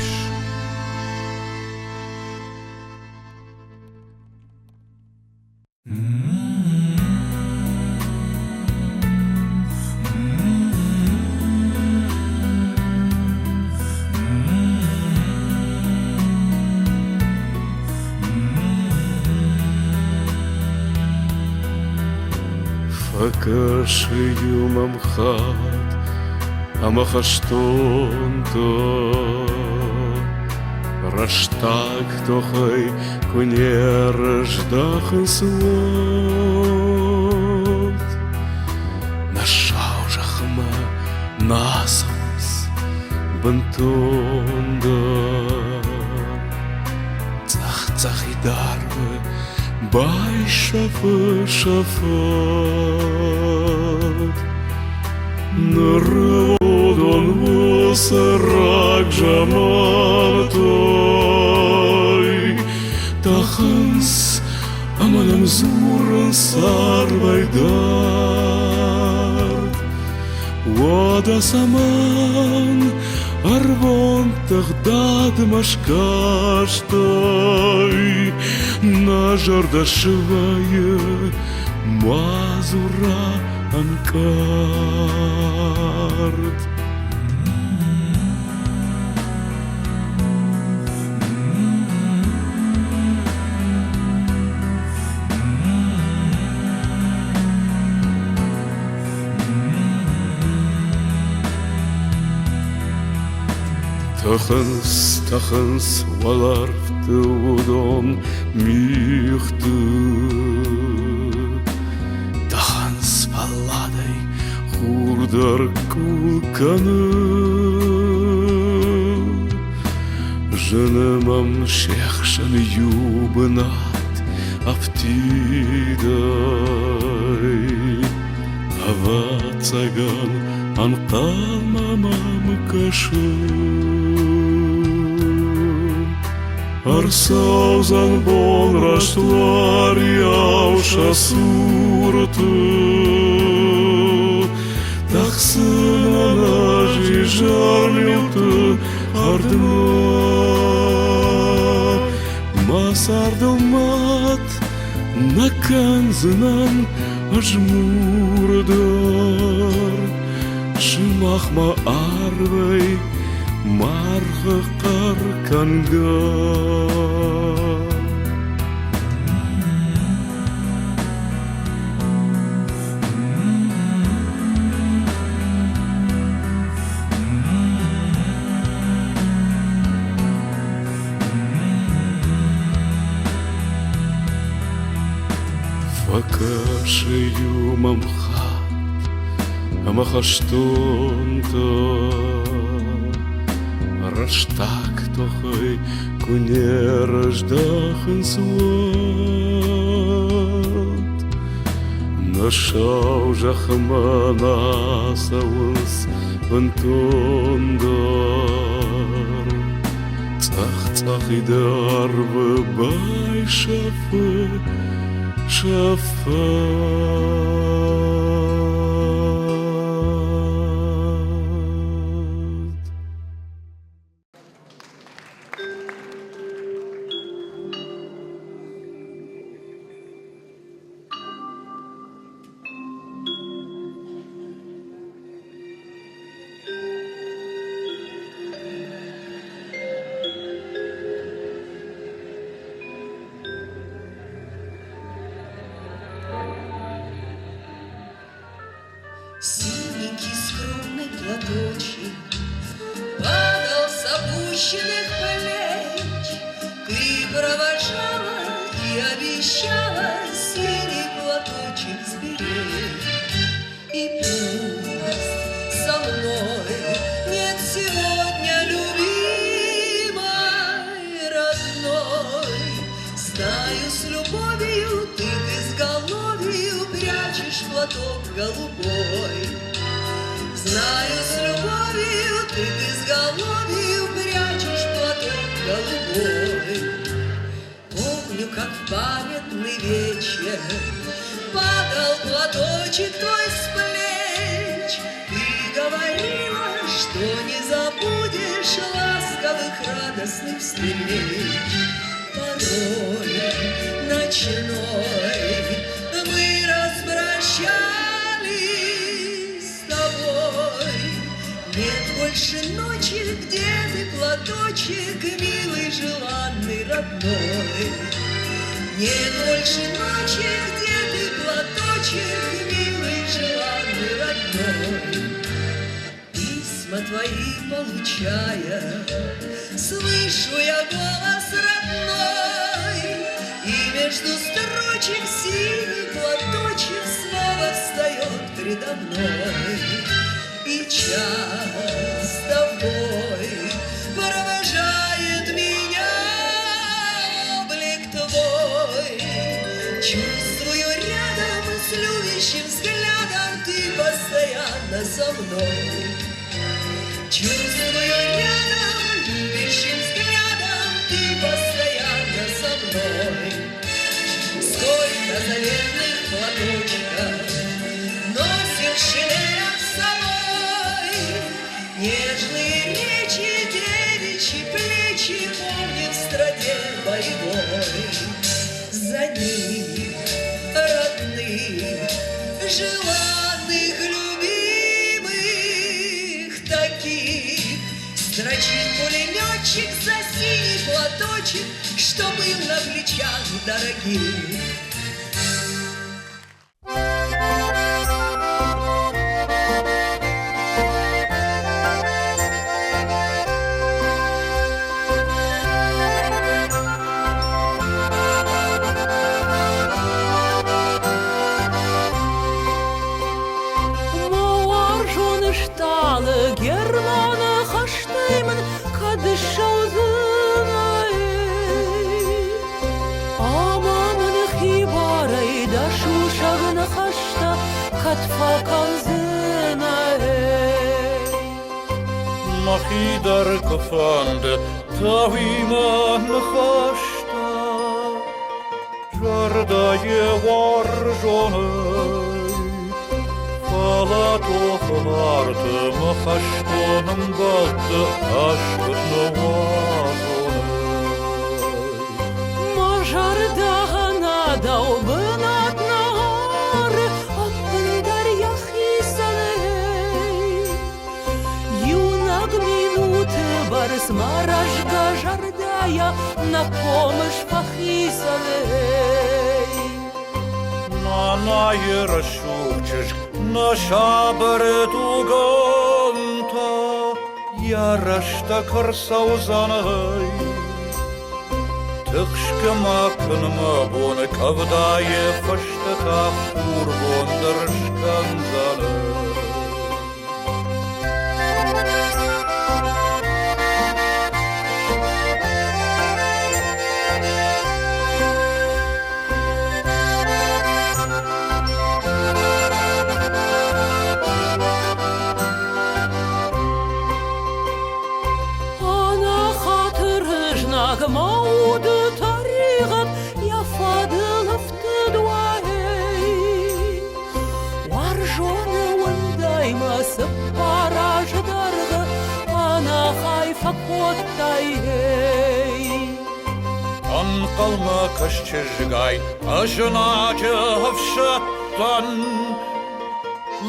Факашию мамхат Амахаштонто Раштак тохай кунерждахын слот Нашау жахма насамс бантонда Цах-цах и дарвы Бай шафат Народон вусарак жаматой Тахынс аманам зурын сарвайдар Вада саман арвон тагдад машкаштой Нажарда шывая мазура анкарт Тахынс валарфты удон михты Тахынс палладай хурдар кулканы Жынымам шехшын юбынат аптидай Ава цаган анқалмамам кашы Арсаузан бол раштуар яуша сурты Тахсына жижарлюты ардына Масардылмат наканзынан ажмурдар шымахма арвай марха карканга Факашею мамха амахаштонта раштак тохой кунерождахен сват нашау жахмана саус вантондар цах цах идар вбай шафе шафат. Синенький скромный платочек падал с опущенных плеч. Ты провожала и обещала синий платочек сберечь. И пусть со мной нет сегодня любимой, родной, знаю, с любовью ты к изголовью прячешь платок голубой. Знаю, с любовью ты к изголовью прячешь платок голубой. Помню, как в памятный вечер падал платочек твой с плеч. Ты говорила, что не забудешь ласковых радостных встреч. Порой ночной мы распрощались с тобой. Нет больше ночи, где ты, платочек, милый, желанный, родной. Нет больше ночи, где ты, платочек, милый, желанный, родной. Письма твои получая, слышу я голос родной, и между строчек синий платочек снова встает передо мной. И часто в бой провожает меня облик твой. Чувствую рядом с любящим взглядом ты постоянно со мной. Чувствую рядом любящим взглядом ты постоянно со мной. Сколько заветных платочков носим в шинелях с собой. Нежные речи, девичьи плечи помним в страде боевой. За них родных, желанных, любимых таких строчит пулеметчик за синий платочек, что был на плечах дорогих. Germana haştayman kadı şauzuna Amamın hibaray da şu şağına haşta katfa kalzına Machidar kafande Tavima nchashta Jarda je warjonay Falato harte machashtonem gadde Ashkut nawazonay Majar dağına da o bınat nahar смаражга жардая на помощь пахисалей. На ярашучиш, на шабрет уганта, ярашта карсаузанай. Тышкама кынма боны кавдае фаштата фурбондыршканзаны. Мауды тарихат я фадылыфты дуай. Варжоны ундаймасы параждарды ана хайфа коттай. Ан қалма кашчыжгай, ажына жавшаттан,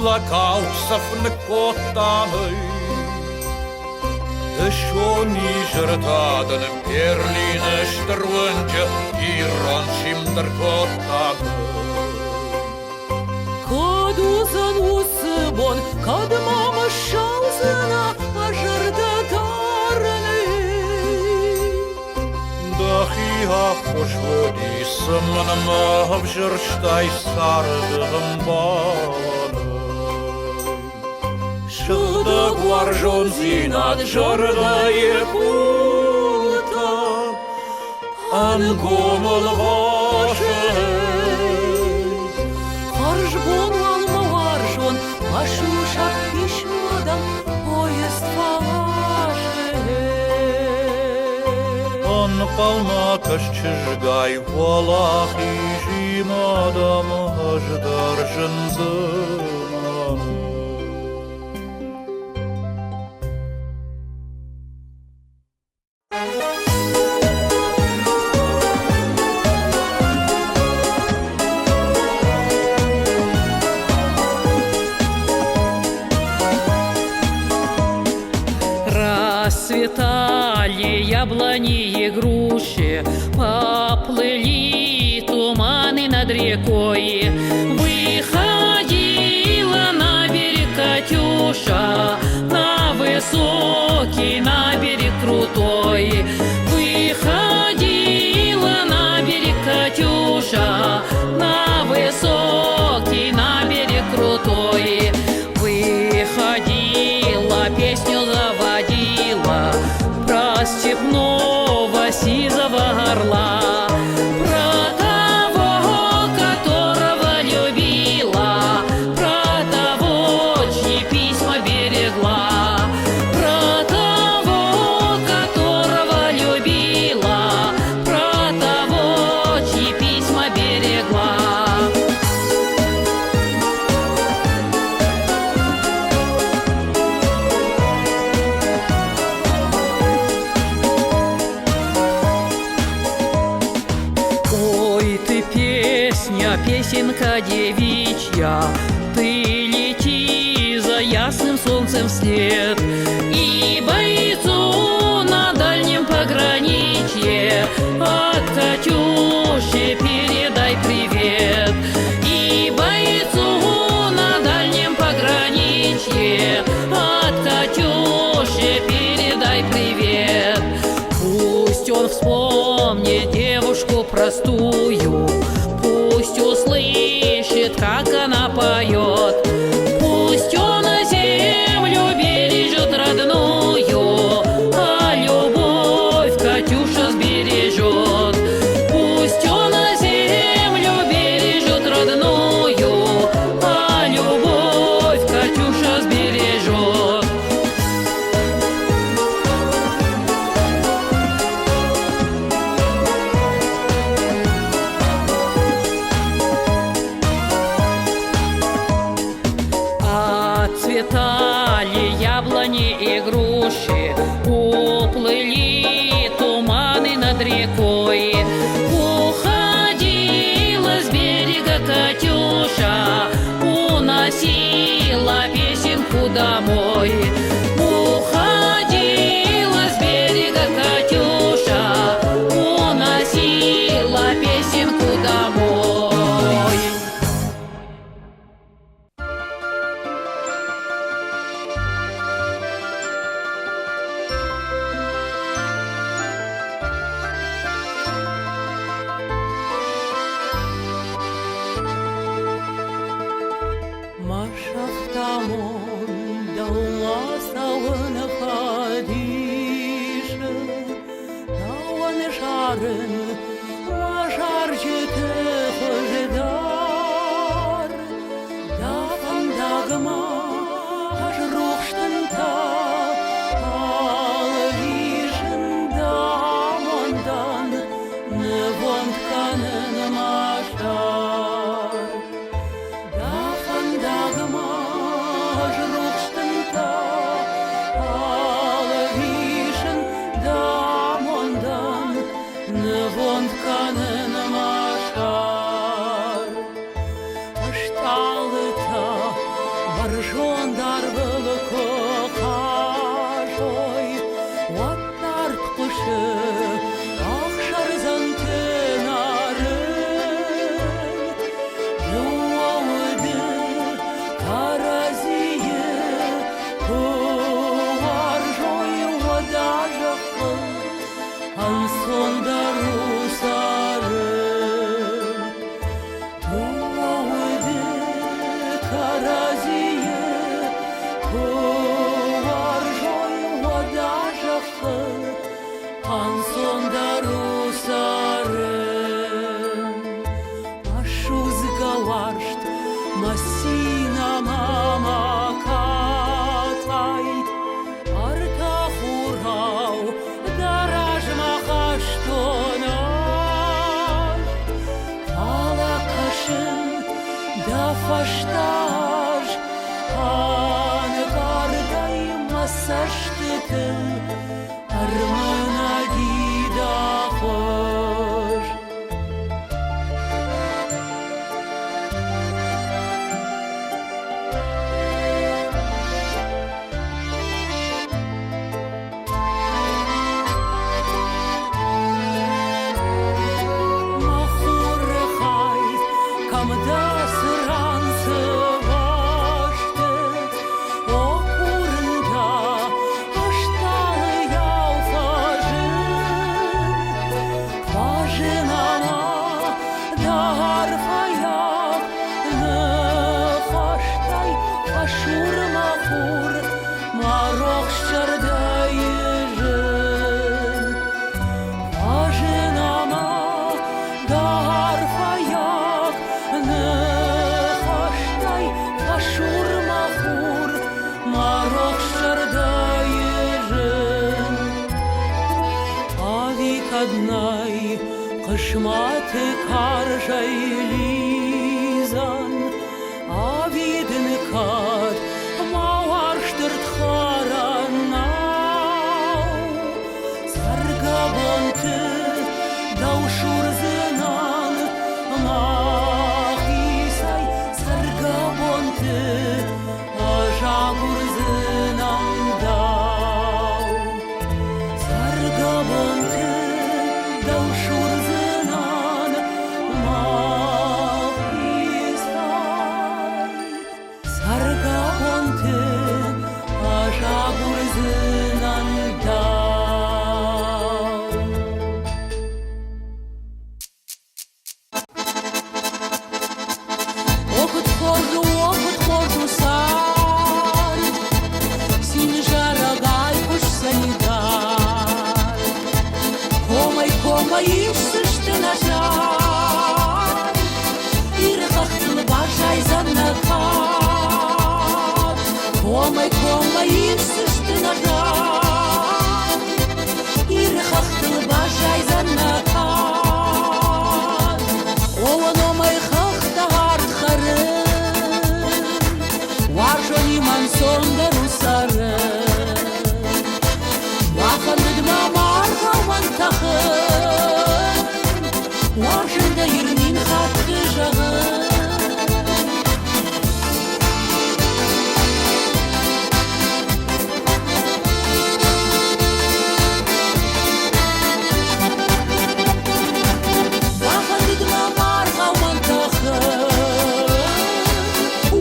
лакаусафны коттамый. Шони жыртадын перлины штырвынчы ирон шимдір коттамы. Кадузан усыбон, кадмамы шаузына ажырда тарыны. Дахиха хошлыди сымныма абжырштай сарыдым баланы. Шыдық варжон зинат жырдайы пулта, ангомыл вашый. Харжбон алма варжон, ашушак пишмадан поезд фалашы. Он палма кашчыжгай, валахи жимадам аждар жынзыманы. Расцветали яблони и груши, поплыли туманы над рекой. Выходила на берег Катюша, на высокий, на берег крутой. Выходила на берег Катюша, на высокий, на берег крутой. Выходила, песню заводила про степного сизого орла, про того, которого любила, про того, чьи письма берегла, про того, которого любила, про того, чьи письма берегла. Песенка девичья, ты лети за ясным солнцем вслед, и бойцу на дальнем пограничье от Катюши передай привет. И бойцу на дальнем пограничье от Катюши передай привет. Пусть он вспомнит девушку простую, пусть услышит, как она поет. Пусть он землю бережет родную, а любовь Катюша сбережет. Пусть он землю бережет родную, а любовь Катюша сбережет. Отцветали яблони и груши, уплыли туманы над рекой. Уходила с берега Катюша, уносила песенку домой. Уходила с берега арын Мажар жеті қожедар Дафандагыма ажруқштынта Алвишын дамондан Нывонтканын машар Дафандагыма ажруқштынта Алвишын дамондан Нывонтканын машар Ашталыта баржондар вылыко қажой Уаттарт құшы ақшар зантын арын Юауды таразие Туар жой ода жақы Ансондар усарын Туауды таразие Туар жой ода жақы Ансондар усарын Ашуз галаршт Масина мама катайт Арта хурау Дараж махаштонаш Ала кашын Да фаштаж Ангардай масаштытын Армана гида хош Махуры хайт Камда сырансы вашты Окурында ашталы яу фажын Фажынама дар фаяк Нăхаштай фашур махур Марох шчардай жын Фажынама дар фаяк Нăхаштай фашур махур Марох шчардай жын Авик однай Кышматы каржай лизан Авидын кат Мауарштырт харанау Саргабонты Даушурзынан Махисай Саргабонты Ажагурзынан дау Саргабонты Даушурзынан Махисай Саргабонты Ажагурзынан дау Оқыт хорду сан Син жарагай куш санитар Комай ишсышты нажар Ирхахтыл бажай заннакар Комай ишсышты нажар Ирхахтыл бажай заннакар Ованомай хахтагар харын Варжони мансондар усарын Ваханды мамар хаван тахын Варжында ернин хатты жағын Ваханды мамар хаван тахын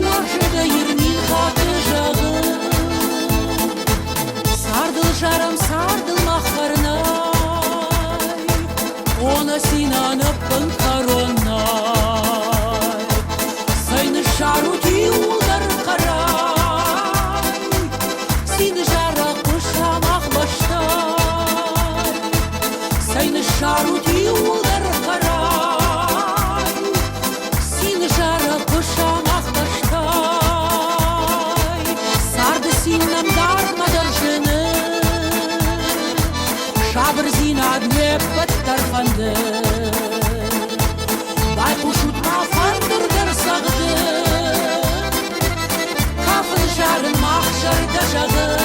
Варжында ернин хатты жағын Сардыл жарым сардыл махарнай Она синанıппын коронай Сайны шарути улдар қарай Сині жара кушамақ баштай Сайны шарути نادني بتر فندر بايكو شوت ما فندر در صغدر كافر جار المحشر دشغر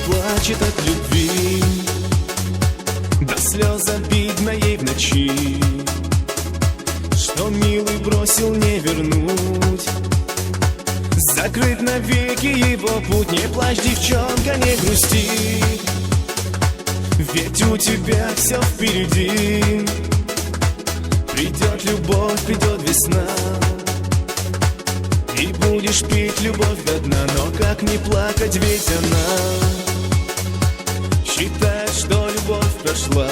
Плачет от любви, до слез обидно ей в ночи, что милый бросил не вернуть. Закрыт навеки его путь. Не плачь, девчонка, не грусти, ведь у тебя все впереди. Придет любовь, придет весна, и будешь пить любовь до дна. Но как не плакать, ведь она считает, что любовь прошла,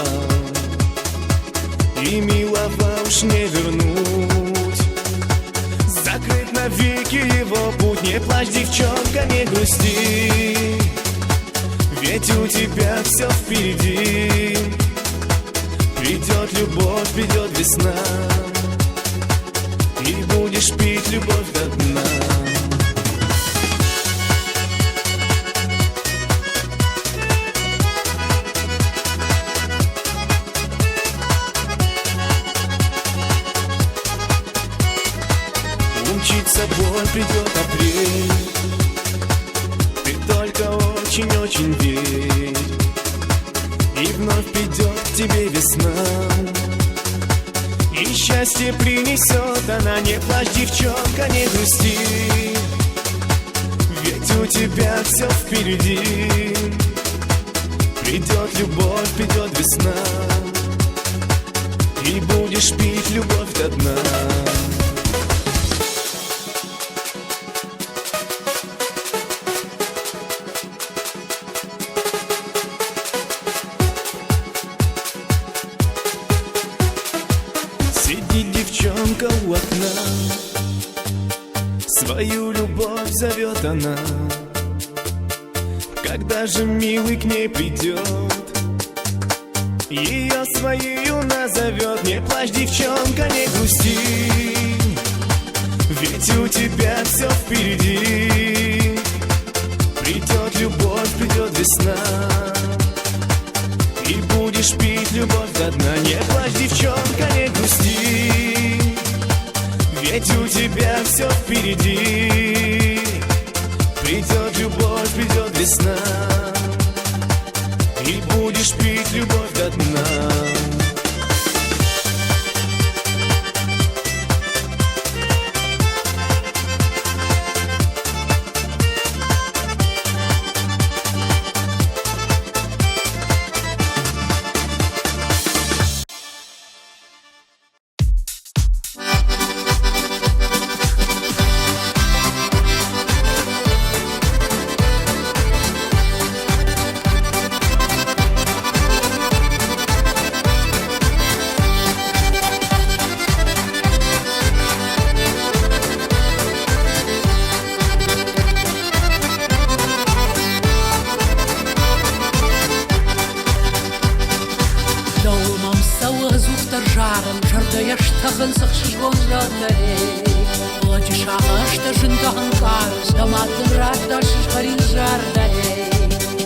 и милого уж не вернуть. Закрыт навеки его путь. Не плачь, девчонка, не грусти, ведь у тебя все впереди. Придет любовь, придет весна, и будешь пить любовь до дна. Умчится боль, придет апрель, ты только очень-очень верь, и вновь придет к тебе весна, и счастье принесет она. Не плачь, девчонка, не грусти, ведь у тебя все впереди. Придет любовь, придет весна, и будешь пить любовь до дна. Сидит девчонка у окна, свою любовь зовет она. Когда же милый к ней придет, ее своею назовет. Не плачь, девчонка, не грусти, ведь у тебя все впереди. Придет любовь, придет весна, и будешь пить любовь до дна. Не плачь, девчонка, не грусти, ведь у тебя все впереди. Придет любовь, придет весна, и будешь пить любовь до дна. тахын сықшыжгон жаддаре Лачи шағашта жынтағын қарыз Даматын радда шышқарин жардаре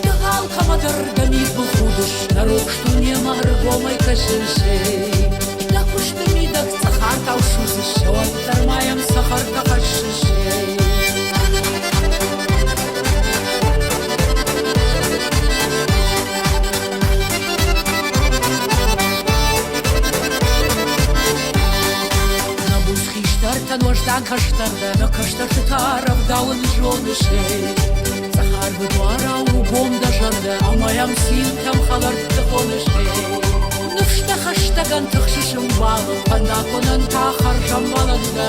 Дағал камадар дамид бұл худыш Нарок что не маргомай кашышей Да кушты мидак цахар таушузыш Оттармаям сахар тахашышей Вождан каштарда, на каштарты тарав далын жонышей Захар бұдвара угом да жанда, амаям син там халарты қонышей Нүфшта хаштаган тұқшышым балы, панда конан тахар жамбалында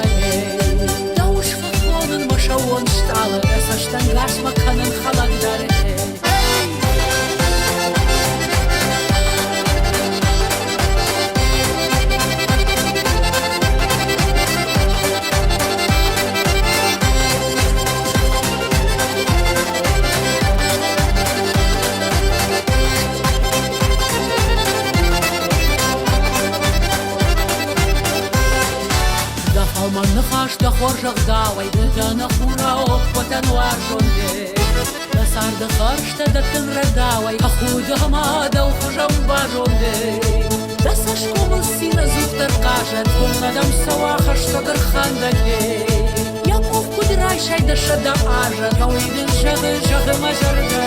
Дауш фахонын машауын шталы, әсаштан гаш маканын халагдары Алманы қашта қоржақ давай Дыданы құра оқпатан уаржонде Насарды қаршта даттын радавай Қақуды ғамада ұқыжам бажонде Дасаш қомыл сина зуқтар қажат Қон адам сауа қашта қырханда де Яков күдірай шайда шада ажат Қауайдың жағы мажарда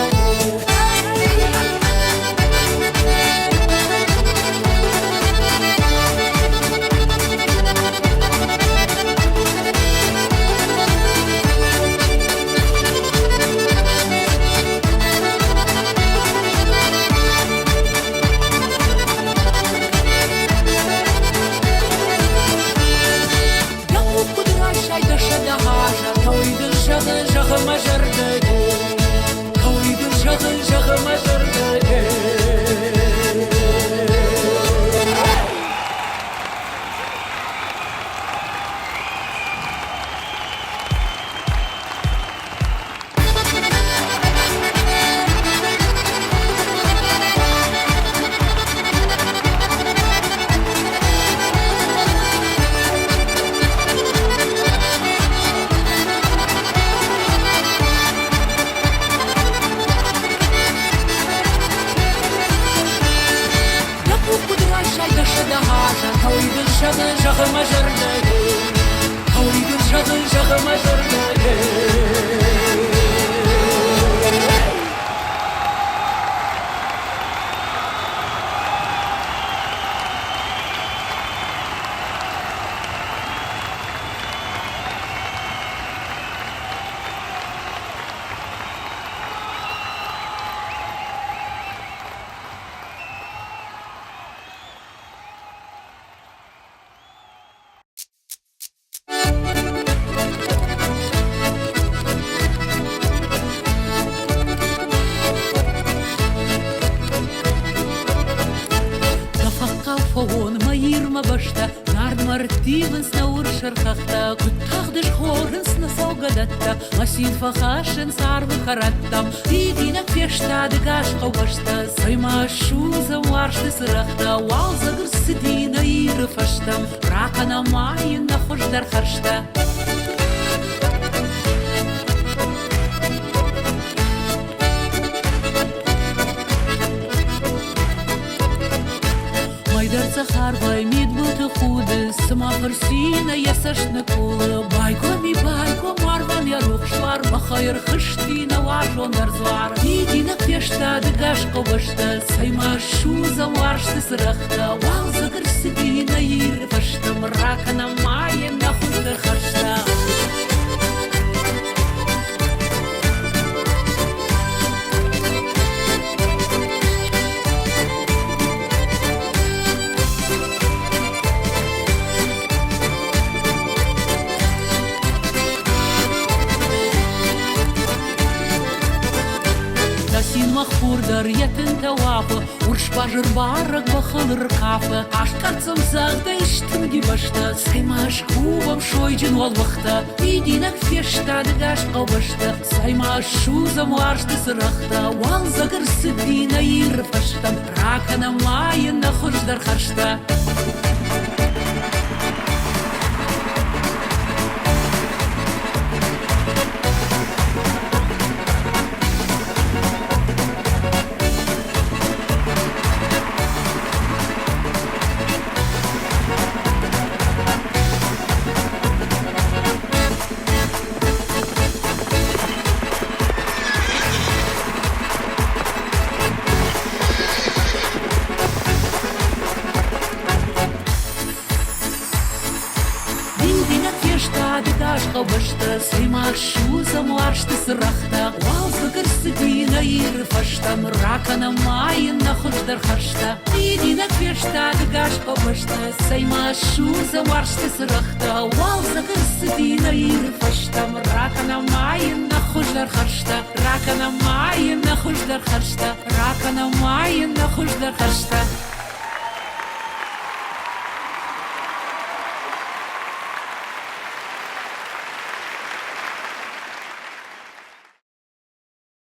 Масин фахашен сарвы хараттам Идинак фешта дыгаш қауғашта Сайма шуза маршты сырақта Уал загыр сидина иры фаштам Рақана майына хождар харшта Майдарца харбай мид бұты худы Сыма фарсина ясашны кулы Байко ми байко марван я рухшлар Бахайыр хыштина важондар звар Идинак пешта дыгаш қобышта Сайма шуза маршты сырақта Вал загыр сидина иры фаштам Ракана майына хождар харшта Махпурдар ятын тавапы Уршпажыр барак бахылыр капы Ашкарцам зағда іштімге башта Саймаш кубам шойджин ол вақта Идинак фешта дыгаш қаубашта Саймаш шузам лашты сырақта Вал загыр сыдина иры фаштам Ракана майына хождар харшта فشتا دقاش قبشتا سيما شو زموارشت سرختا والزقر سدينا يرفشتا مراكنا ماين نخش در خشتا دينا كفشتا دقاش قبشتا سيما شو زموارشت سرختا والزقر سدينا يرفشتا مراكنا ماين نخش در خشتا راكنا ماين نخش در خشتا راكنا ماين نخش در خشتا